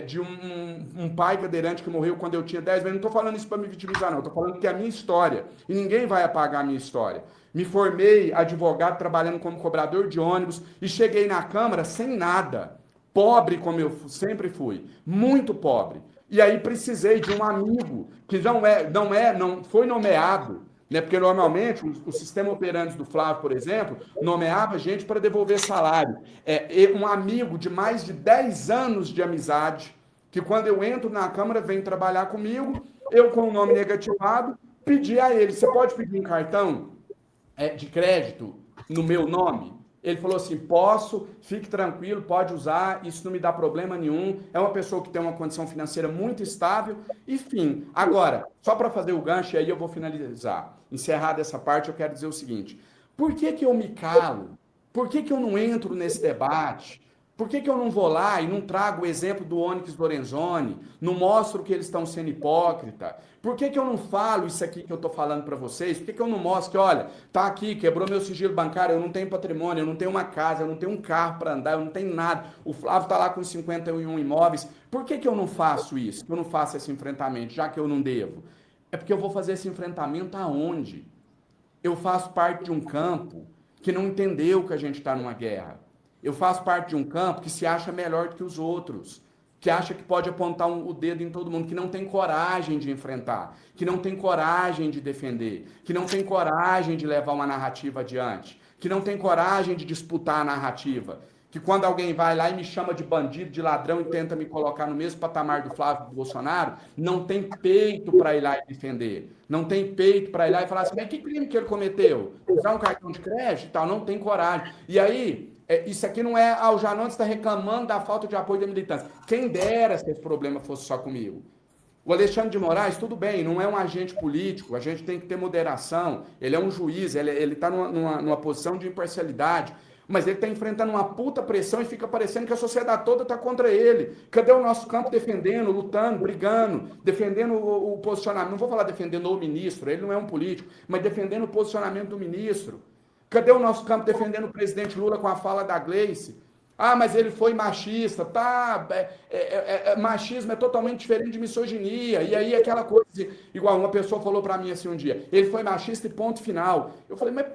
de um pai cadeirante que morreu quando eu tinha 10 anos. Não estou falando isso para me vitimizar, não. Estou falando que é a minha história. E ninguém vai apagar a minha história. Me formei advogado, trabalhando como cobrador de ônibus, e cheguei na Câmara sem nada. Pobre como eu sempre fui. Muito pobre. E aí precisei de um amigo que não foi nomeado, né? Porque normalmente o sistema operante do Flávio, por exemplo, nomeava gente para devolver salário. Um amigo de mais de 10 anos de amizade que quando eu entro na Câmara, vem trabalhar comigo, eu com o nome negativado, pedi a ele, você pode pedir um cartão de crédito no meu nome? Ele falou assim, posso, fique tranquilo, pode usar, isso não me dá problema nenhum, é uma pessoa que tem uma condição financeira muito estável, enfim. Agora, só para fazer o gancho, e aí eu vou finalizar, encerrar dessa parte, eu quero dizer o seguinte, por que que eu me calo? Por que que eu não entro nesse debate? Por que que eu não vou lá e não trago o exemplo do Onyx Lorenzoni, não mostro que eles estão sendo hipócritas? Por que que eu não falo isso aqui que eu estou falando para vocês? Por que que eu não mostro que, olha, tá aqui, quebrou meu sigilo bancário, eu não tenho patrimônio, eu não tenho uma casa, eu não tenho um carro para andar, eu não tenho nada. O Flávio está lá com 51 imóveis. Por que que eu não faço isso? Que eu não faço esse enfrentamento, já que eu não devo? É porque eu vou fazer esse enfrentamento aonde? Eu faço parte de um campo que não entendeu que a gente está numa guerra. Eu faço parte de um campo que se acha melhor do que os outros, que acha que pode apontar o dedo em todo mundo, que não tem coragem de enfrentar, que não tem coragem de defender, que não tem coragem de levar uma narrativa adiante, que não tem coragem de disputar a narrativa, que quando alguém vai lá e me chama de bandido, de ladrão e tenta me colocar no mesmo patamar do Flávio Bolsonaro, não tem peito para ir lá e defender. Não tem peito para ir lá e falar assim, mas que crime que ele cometeu? Usar um cartão de crédito e tal, não tem coragem. E aí, isso aqui não é, o Janones está reclamando da falta de apoio da militância. Quem dera se esse problema fosse só comigo. O Alexandre de Moraes, tudo bem, não é um agente político, a gente tem que ter moderação, ele é um juiz, ele está numa posição de imparcialidade, mas ele está enfrentando uma puta pressão e fica parecendo que a sociedade toda está contra ele. Cadê o nosso campo defendendo, lutando, brigando, defendendo o posicionamento? Não vou falar defendendo o ministro, ele não é um político, mas defendendo o posicionamento do ministro. Cadê o nosso campo defendendo o presidente Lula com a fala da Gleice? Ah, mas ele foi machista, tá? Machismo é totalmente diferente de misoginia. E aí aquela coisa, igual uma pessoa falou para mim assim um dia, ele foi machista e ponto final. Eu falei, mas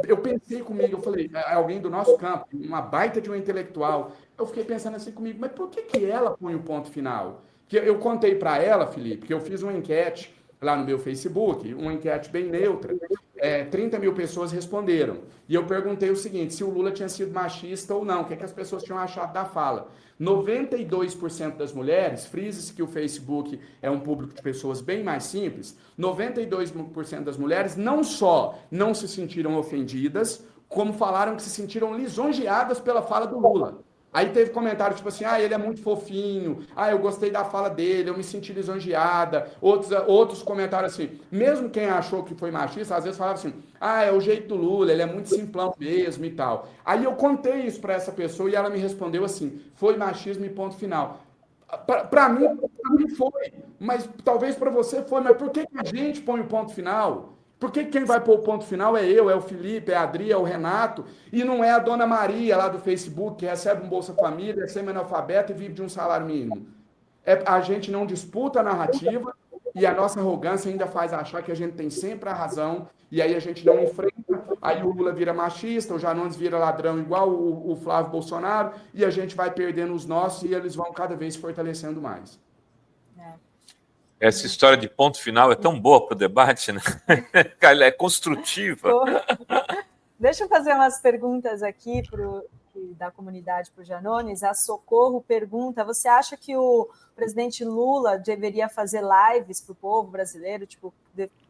eu pensei comigo, eu falei, alguém do nosso campo, uma baita de uma intelectual. Eu fiquei pensando assim comigo, mas por que que ela põe o ponto final? Que eu contei para ela, Felipe, que eu fiz uma enquete lá no meu Facebook, uma enquete bem neutra. 30 mil pessoas responderam. E eu perguntei o seguinte, se o Lula tinha sido machista ou não, o que é que as pessoas tinham achado da fala. 92% das mulheres, frise-se que o Facebook é um público de pessoas bem mais simples, 92% das mulheres não só não se sentiram ofendidas, como falaram que se sentiram lisonjeadas pela fala do Lula. Aí teve comentário tipo assim, ele é muito fofinho, eu gostei da fala dele, eu me senti lisonjeada. Outros comentários assim, mesmo quem achou que foi machista, às vezes falava assim, é o jeito do Lula, ele é muito simplão mesmo e tal. Aí eu contei isso para essa pessoa e ela me respondeu assim, foi machismo e ponto final. Para mim foi, mas talvez para você foi, mas por que a gente põe o ponto final? Por que quem vai pôr o ponto final é eu, é o Felipe, é a Adri, é o Renato, e não é a Dona Maria lá do Facebook, que recebe um Bolsa Família, é semi-analfabeta e vive de um salário mínimo? A gente não disputa a narrativa e a nossa arrogância ainda faz achar que a gente tem sempre a razão, e aí a gente não enfrenta, aí o Lula vira machista, o Janones vira ladrão igual o Flávio Bolsonaro, e a gente vai perdendo os nossos e eles vão cada vez se fortalecendo mais. Essa história de ponto final é tão boa para o debate, né? Ela é construtiva. Deixa eu fazer umas perguntas aqui da comunidade para o Janones. A Socorro pergunta, você acha que o presidente Lula deveria fazer lives para o povo brasileiro? Tipo,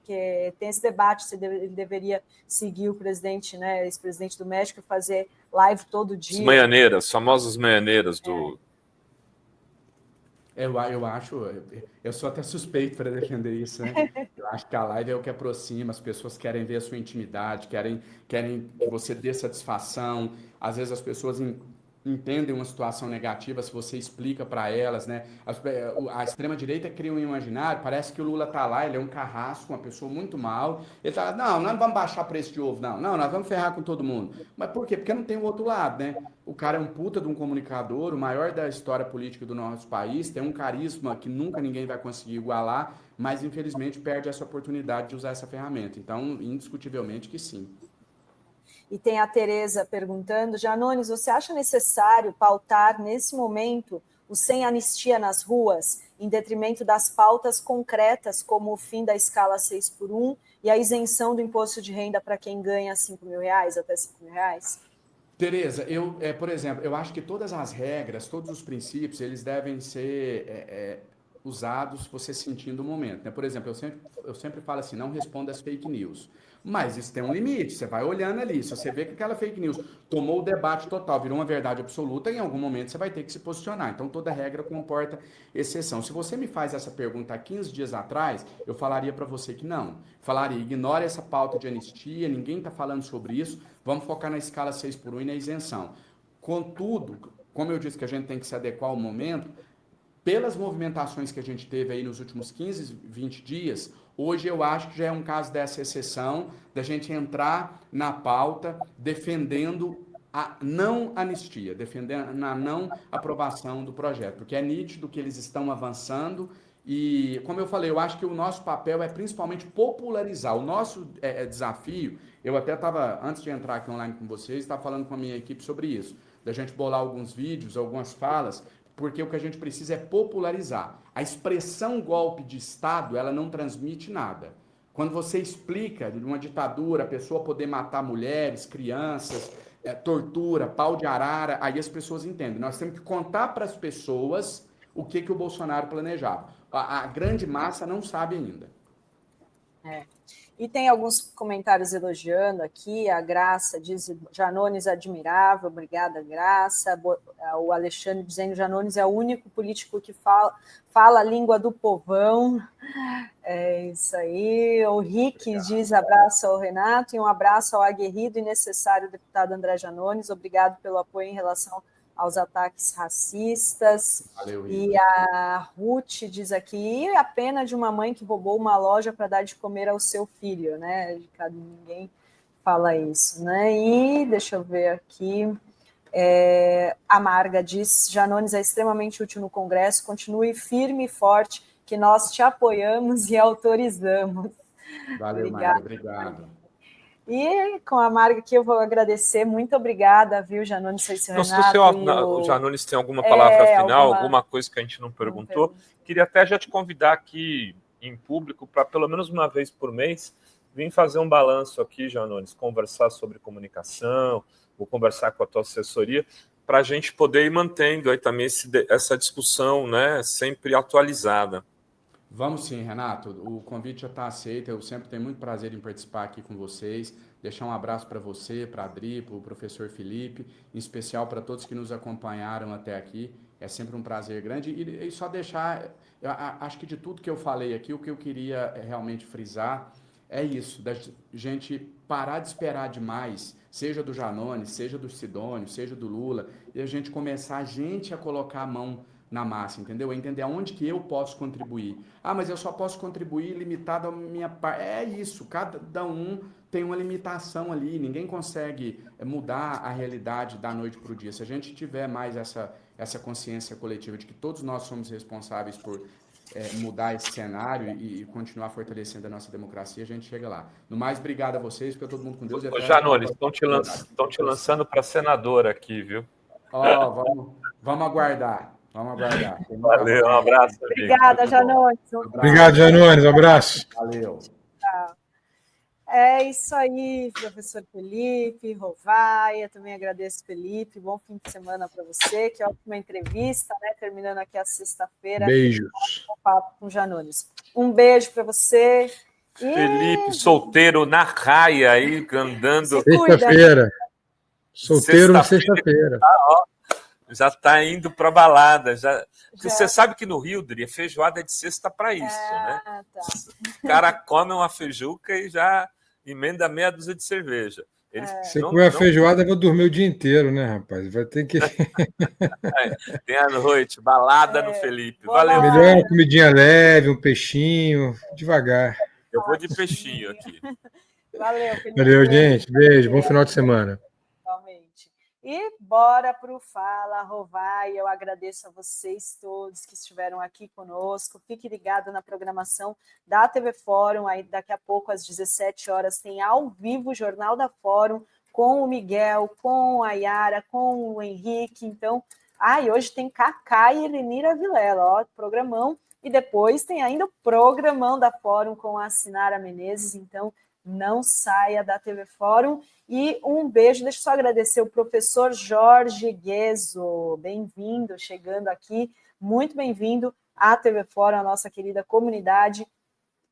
que tem esse debate se ele deveria seguir o presidente, né, ex-presidente do México, fazer live todo dia. As manhaneiras, famosas manhaneiras do... Eu acho, eu sou até suspeito para defender isso, né? Eu acho que a live é o que aproxima, as pessoas querem ver a sua intimidade, querem que você dê satisfação. Às vezes as pessoas entendem uma situação negativa se você explica para elas, né? A extrema-direita cria um imaginário, parece que o Lula tá lá, ele é um carrasco, uma pessoa muito mal. Ele tá, não, nós não vamos baixar preço de ovo, não, nós vamos ferrar com todo mundo. Mas por quê? Porque não tem o outro lado, né? O cara é um puta de um comunicador, o maior da história política do nosso país, tem um carisma que nunca ninguém vai conseguir igualar, mas infelizmente perde essa oportunidade de usar essa ferramenta. Então, indiscutivelmente que sim. E tem a Tereza perguntando, Janones, você acha necessário pautar, nesse momento, o sem anistia nas ruas, em detrimento das pautas concretas, como o fim da escala 6x1 e a isenção do imposto de renda para quem ganha R$5.000, até R$5.000? Tereza, por exemplo, eu acho que todas as regras, todos os princípios, eles devem ser usados você sentindo o momento, né? Por exemplo, eu sempre falo assim, não responda as fake news. Mas isso tem um limite, você vai olhando ali. Se você vê que aquela fake news tomou o debate total, virou uma verdade absoluta, em algum momento você vai ter que se posicionar. Então, toda regra comporta exceção. Se você me faz essa pergunta há 15 dias atrás, eu falaria para você que não. Falaria, ignore essa pauta de anistia, ninguém está falando sobre isso, vamos focar na escala 6x1 e na isenção. Contudo, como eu disse que a gente tem que se adequar ao momento, pelas movimentações que a gente teve aí nos últimos 15, 20 dias, hoje eu acho que já é um caso dessa exceção, da gente entrar na pauta defendendo a não anistia, defendendo a não aprovação do projeto, porque é nítido que eles estão avançando e, como eu falei, eu acho que o nosso papel é principalmente popularizar. O nosso desafio, eu até estava, antes de entrar aqui online com vocês, estava falando com a minha equipe sobre isso, da gente bolar alguns vídeos, algumas falas, porque o que a gente precisa é popularizar. A expressão golpe de Estado, ela não transmite nada. Quando você explica de uma ditadura, a pessoa poder matar mulheres, crianças, tortura, pau de arara, aí as pessoas entendem. Nós temos que contar para as pessoas o que o Bolsonaro planejava. A grande massa não sabe ainda. E tem alguns comentários elogiando aqui, a Graça diz, Janones admirável, obrigada, Graça. O Alexandre dizendo, Janones é o único político que fala a língua do povão. É isso aí. O Rick diz, abraço ao Renato e um abraço ao aguerrido e necessário deputado André Janones. Obrigado pelo apoio em relação aos ataques racistas. Valeu, e a Ruth diz aqui, e a pena de uma mãe que roubou uma loja para dar de comer ao seu filho, né? Ninguém fala isso, né? E deixa eu ver aqui, a Marga diz, Janones é extremamente útil no Congresso, continue firme e forte, que nós te apoiamos e autorizamos. Valeu, Marga, obrigado. E com a Marga aqui eu vou agradecer, muito obrigada, viu, Janones, não sei se o Renato... o Janones tem alguma palavra final, alguma coisa que a gente não perguntou. Queria até já te convidar aqui em público para pelo menos uma vez por mês vir fazer um balanço aqui, Janones, conversar sobre comunicação, vou conversar com a tua assessoria, para a gente poder ir mantendo aí também essa discussão, né, sempre atualizada. Vamos sim, Renato. O convite já está aceito. Eu sempre tenho muito prazer em participar aqui com vocês. Deixar um abraço para você, para a Adri, para o professor Felipe, em especial para todos que nos acompanharam até aqui. É sempre um prazer grande. E só deixar, acho que de tudo que eu falei aqui, o que eu queria realmente frisar é isso, da gente parar de esperar demais, seja do Janones, seja do Sidônio, seja do Lula, e a gente começar a colocar a mão na massa, entendeu? Entender aonde que eu posso contribuir. Ah, mas eu só posso contribuir limitado à minha parte. É isso, cada um tem uma limitação ali, ninguém consegue mudar a realidade da noite para o dia. Se a gente tiver mais essa consciência coletiva de que todos nós somos responsáveis por mudar esse cenário e continuar fortalecendo a nossa democracia, a gente chega lá. No mais, obrigado a vocês, fica todo mundo com Deus. Janones, estão te lançando para senador aqui, viu? Vamos aguardar. Vamos aguardar. Valeu, um abraço. Obrigada, Janones. Obrigado, Janones. Um abraço. Valeu. Tchau. É isso aí, professor Felipe, Rovaia, também agradeço, Felipe, bom fim de semana para você, que ótima entrevista, né? Terminando aqui a sexta-feira. Beijos. Um papo com o Janones. Um beijo para você. Felipe, solteiro na raia aí, andando. Sexta-feira. Solteiro na sexta-feira. Já está indo para balada. Você sabe que no Rio, Dri, a feijoada é de sexta para isso, né? Tá. O cara come uma feijuca e já emenda meia dúzia de cerveja. Se comer a feijoada, eu vou dormir o dia inteiro, né, rapaz? Vai ter que... Tem a noite, balada no Felipe. Valeu. Melhor uma comidinha leve, um peixinho, devagar. Eu vou de peixinho aqui. Valeu, Felipe. Valeu, gente. Beijo, bom final de semana. E bora para o Fala Rovai. Eu agradeço a vocês todos que estiveram aqui conosco. Fique ligado na programação da TV Fórum. Aí daqui a pouco, às 17 horas, tem ao vivo o Jornal da Fórum com o Miguel, com a Yara, com o Henrique. Então, e hoje tem Cacá e Elenira Vilela, ó, programão. E depois tem ainda o programão da Fórum com a Sinara Menezes. Então, Não saia da TV Fórum. E um beijo, deixa eu só agradecer o professor Jorge Gueso, bem-vindo, chegando aqui, muito bem-vindo à TV Fórum, a nossa querida comunidade.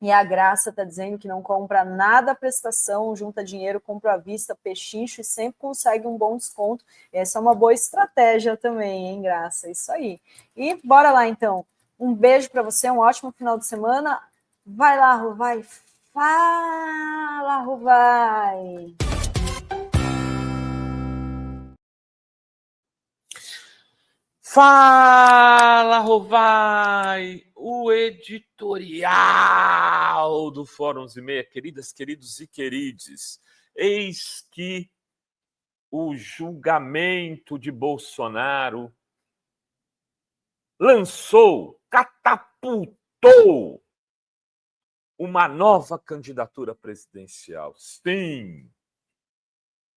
E a Graça está dizendo que não compra nada à prestação, junta dinheiro, compra à vista, pechincho e sempre consegue um bom desconto. Essa é uma boa estratégia também, hein, Graça? Isso aí. E bora lá, então. Um beijo para você, um ótimo final de semana. Vai lá, Ru, vai. Fala, Ru, vai. Fala, Rovai! O editorial do Fórum 11:30, queridas, queridos e querides. Eis que o julgamento de Bolsonaro lançou, catapultou uma nova candidatura presidencial. Sim!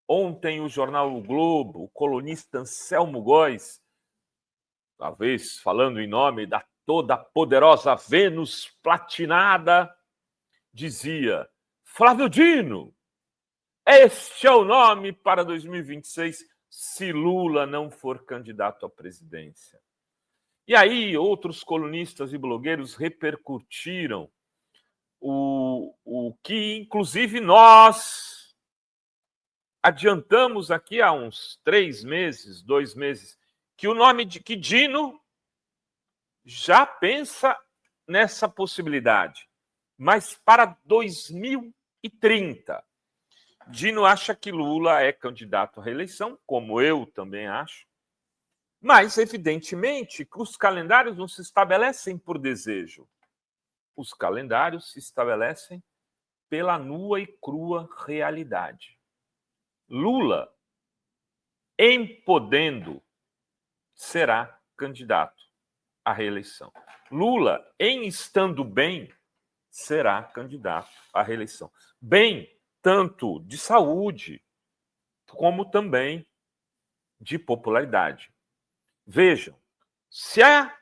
Ontem o jornal O Globo, o colunista Anselmo Góes, talvez falando em nome da toda poderosa Vênus platinada, dizia: Flávio Dino, este é o nome para 2026 se Lula não for candidato à presidência. E aí outros colunistas e blogueiros repercutiram o que, inclusive, nós adiantamos aqui há uns 3 meses, 2 meses, que o nome de que Dino já pensa nessa possibilidade, mas para 2030. Dino acha que Lula é candidato à reeleição, como eu também acho, mas, evidentemente, que os calendários não se estabelecem por desejo. Os calendários se estabelecem pela nua e crua realidade. Lula, em podendo, será candidato à reeleição. Lula, em estando bem, será candidato à reeleição. Bem, tanto de saúde, como também de popularidade. Vejam, se a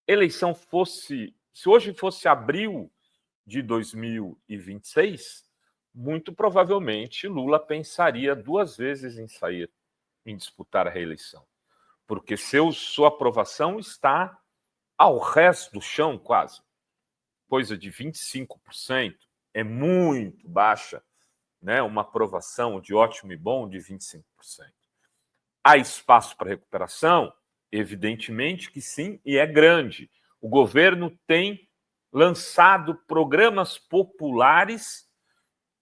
eleição fosse, se hoje fosse abril de 2026, muito provavelmente Lula pensaria 2 vezes em sair, em disputar a reeleição. Porque sua aprovação está ao resto do chão, quase. Coisa de 25%. É muito baixa, né? Uma aprovação de ótimo e bom de 25%. Há espaço para recuperação? Evidentemente que sim, e é grande. O governo tem lançado programas populares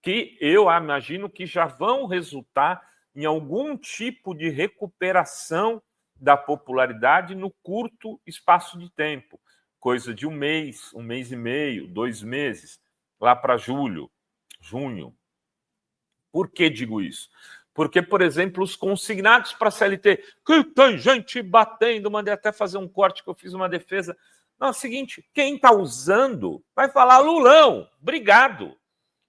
que eu imagino que já vão resultar em algum tipo de recuperação da popularidade no curto espaço de tempo, coisa de 1 mês, 1 mês e meio, 2 meses, lá para julho, junho. Por que digo isso? Porque, por exemplo, os consignados para a CLT, que tem gente batendo, mandei até fazer um corte que eu fiz uma defesa. Não, é o seguinte, quem está usando vai falar: Lulão, obrigado.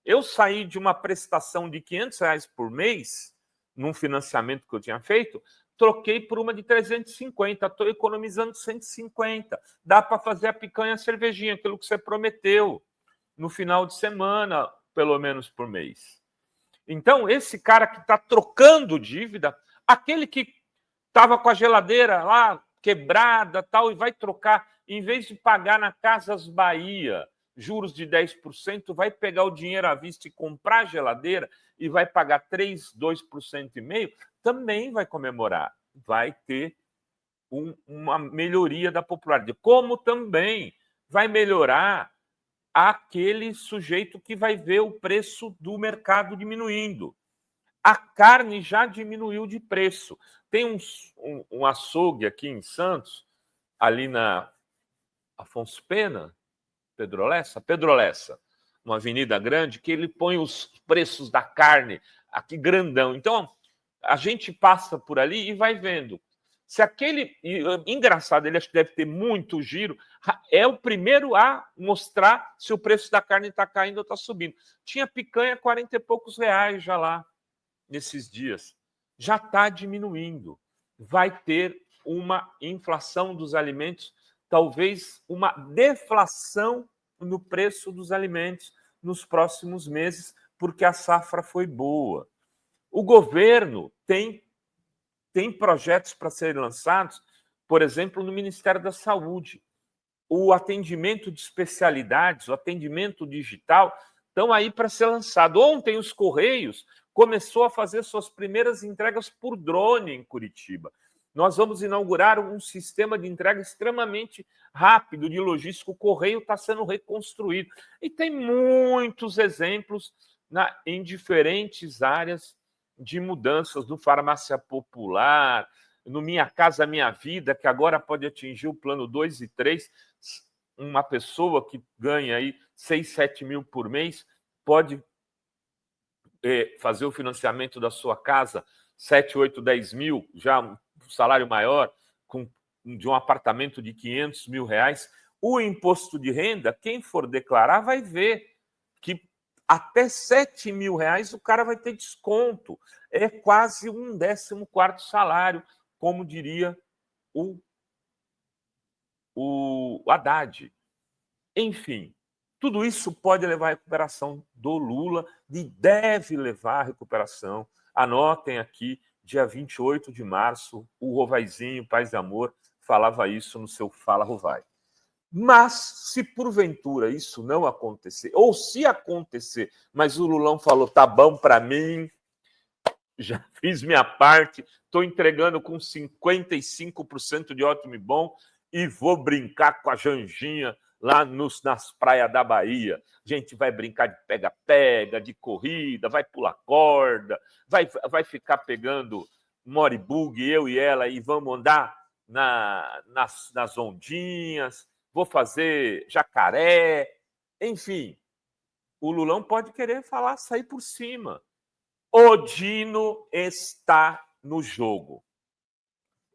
Eu saí de uma prestação de R$500 por mês, num financiamento que eu tinha feito, troquei por uma de 350, estou economizando 150. Dá para fazer a picanha e a cervejinha, aquilo que você prometeu, no final de semana, pelo menos por mês. Então, esse cara que está trocando dívida, aquele que estava com a geladeira lá quebrada tal, e vai trocar, em vez de pagar na Casas Bahia juros de 10%, vai pegar o dinheiro à vista e comprar a geladeira e vai pagar 2,5%, também vai comemorar. Vai ter uma melhoria da popularidade. Como também vai melhorar aquele sujeito que vai ver o preço do mercado diminuindo. A carne já diminuiu de preço. Tem um açougue aqui em Santos, ali na Afonso Pena, Pedro Lessa, uma avenida grande, que ele põe os preços da carne aqui grandão. Então, a gente passa por ali e vai vendo. Se aquele... Engraçado, ele acho que deve ter muito giro. É o primeiro a mostrar se o preço da carne está caindo ou está subindo. Tinha picanha 40 e poucos reais já lá, nesses dias. Já está diminuindo. Vai ter uma inflação dos alimentos, talvez uma deflação no preço dos alimentos nos próximos meses, porque a safra foi boa. O governo tem projetos para serem lançados, por exemplo, no Ministério da Saúde. O atendimento de especialidades, o atendimento digital, estão aí para ser lançado. Ontem, os Correios começou a fazer suas primeiras entregas por drone em Curitiba. Nós vamos inaugurar um sistema de entrega extremamente rápido de logística. O Correio está sendo reconstruído. E tem muitos exemplos em diferentes áreas de mudanças, no farmácia popular, no Minha Casa Minha Vida, que agora pode atingir o plano 2 e 3. Uma pessoa que ganha aí 6, 7 mil por mês pode fazer o financiamento da sua casa, 7, 8, 10 mil, já um salário maior, de um apartamento de 500 mil reais. O imposto de renda, quem for declarar vai ver que até 7 mil reais o cara vai ter desconto. É quase um 14º salário, como diria o Haddad. Enfim, tudo isso pode levar à recuperação do Lula e deve levar à recuperação. Anotem aqui, dia 28 de março, o Rovaizinho, Paz e Amor, falava isso no seu Fala Rovai. Mas, se porventura isso não acontecer, ou se acontecer, mas o Lulão falou, tá bom para mim, já fiz minha parte, estou entregando com 55% de ótimo e bom e vou brincar com a Janjinha lá nas praias da Bahia. A gente vai brincar de pega-pega, de corrida, vai pular corda, vai ficar pegando moribug, eu e ela, e vamos andar nas ondinhas, vou fazer jacaré, enfim. O Lulão pode querer sair por cima. O Dino está no jogo.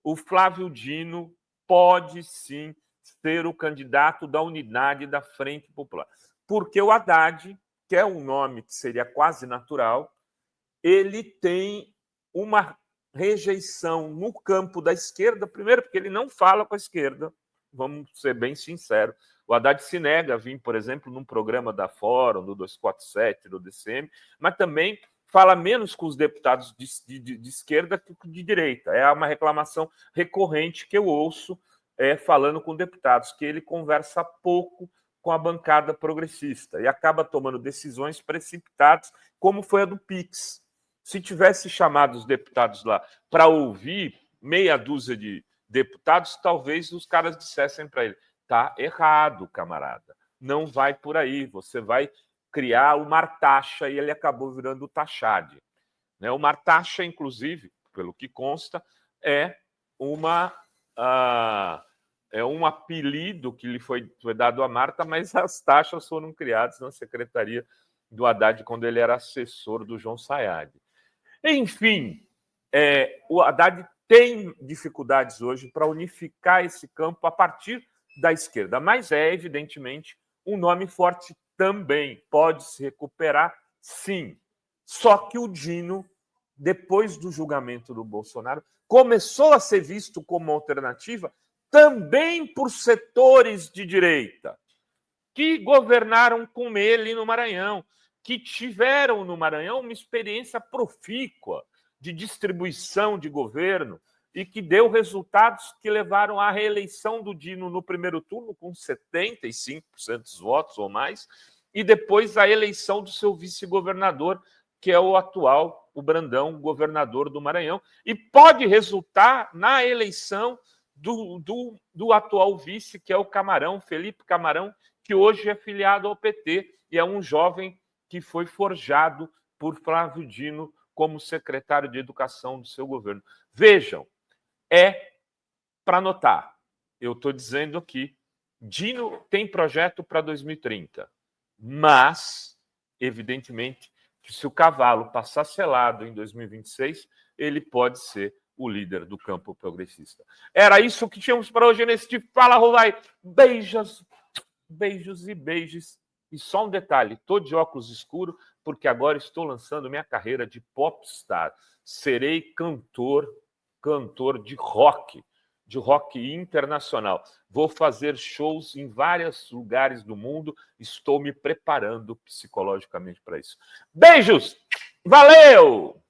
O Flávio Dino pode sim ser o candidato da unidade da Frente Popular. Porque o Haddad, que é um nome que seria quase natural, ele tem uma rejeição no campo da esquerda, primeiro porque ele não fala com a esquerda, vamos ser bem sinceros. O Haddad se nega a vir, por exemplo, num programa da Fórum, do 247, do DCM, mas também fala menos com os deputados de esquerda que de direita. É uma reclamação recorrente que eu ouço falando com deputados, que ele conversa pouco com a bancada progressista e acaba tomando decisões precipitadas, como foi a do PIX. Se tivesse chamado os deputados lá para ouvir meia dúzia de deputados, talvez os caras dissessem para ele, tá errado, camarada, não vai por aí, você vai criar o Martaxa, e ele acabou virando o Taxade. O Martaxa, inclusive, pelo que consta, é um apelido que lhe foi dado a Marta, mas as taxas foram criadas na secretaria do Haddad quando ele era assessor do João Sayad. Enfim, o Haddad tem dificuldades hoje para unificar esse campo a partir da esquerda, mas evidentemente, um nome forte também pode se recuperar, sim. Só que o Dino, depois do julgamento do Bolsonaro, começou a ser visto como alternativa também por setores de direita que governaram com ele no Maranhão, que tiveram no Maranhão uma experiência profícua de distribuição de governo e que deu resultados que levaram à reeleição do Dino no primeiro turno com 75% dos votos ou mais, e depois a eleição do seu vice-governador, que é o atual, o Brandão, governador do Maranhão, e pode resultar na eleição do atual vice, que é o Camarão, Felipe Camarão, que hoje é filiado ao PT e é um jovem que foi forjado por Flávio Dino como secretário de Educação do seu governo. Vejam, para notar, eu estou dizendo aqui, Dino tem projeto para 2030, mas, evidentemente, que se o cavalo passar selado em 2026, ele pode ser o líder do campo progressista. Era isso que tínhamos para hoje neste Fala Rovai. Beijos, beijos e beijos. E só um detalhe, estou de óculos escuros porque agora estou lançando minha carreira de popstar. Serei cantor de rock. de rock internacional. Vou fazer shows em vários lugares do mundo. Estou me preparando psicologicamente para isso. Beijos! Valeu!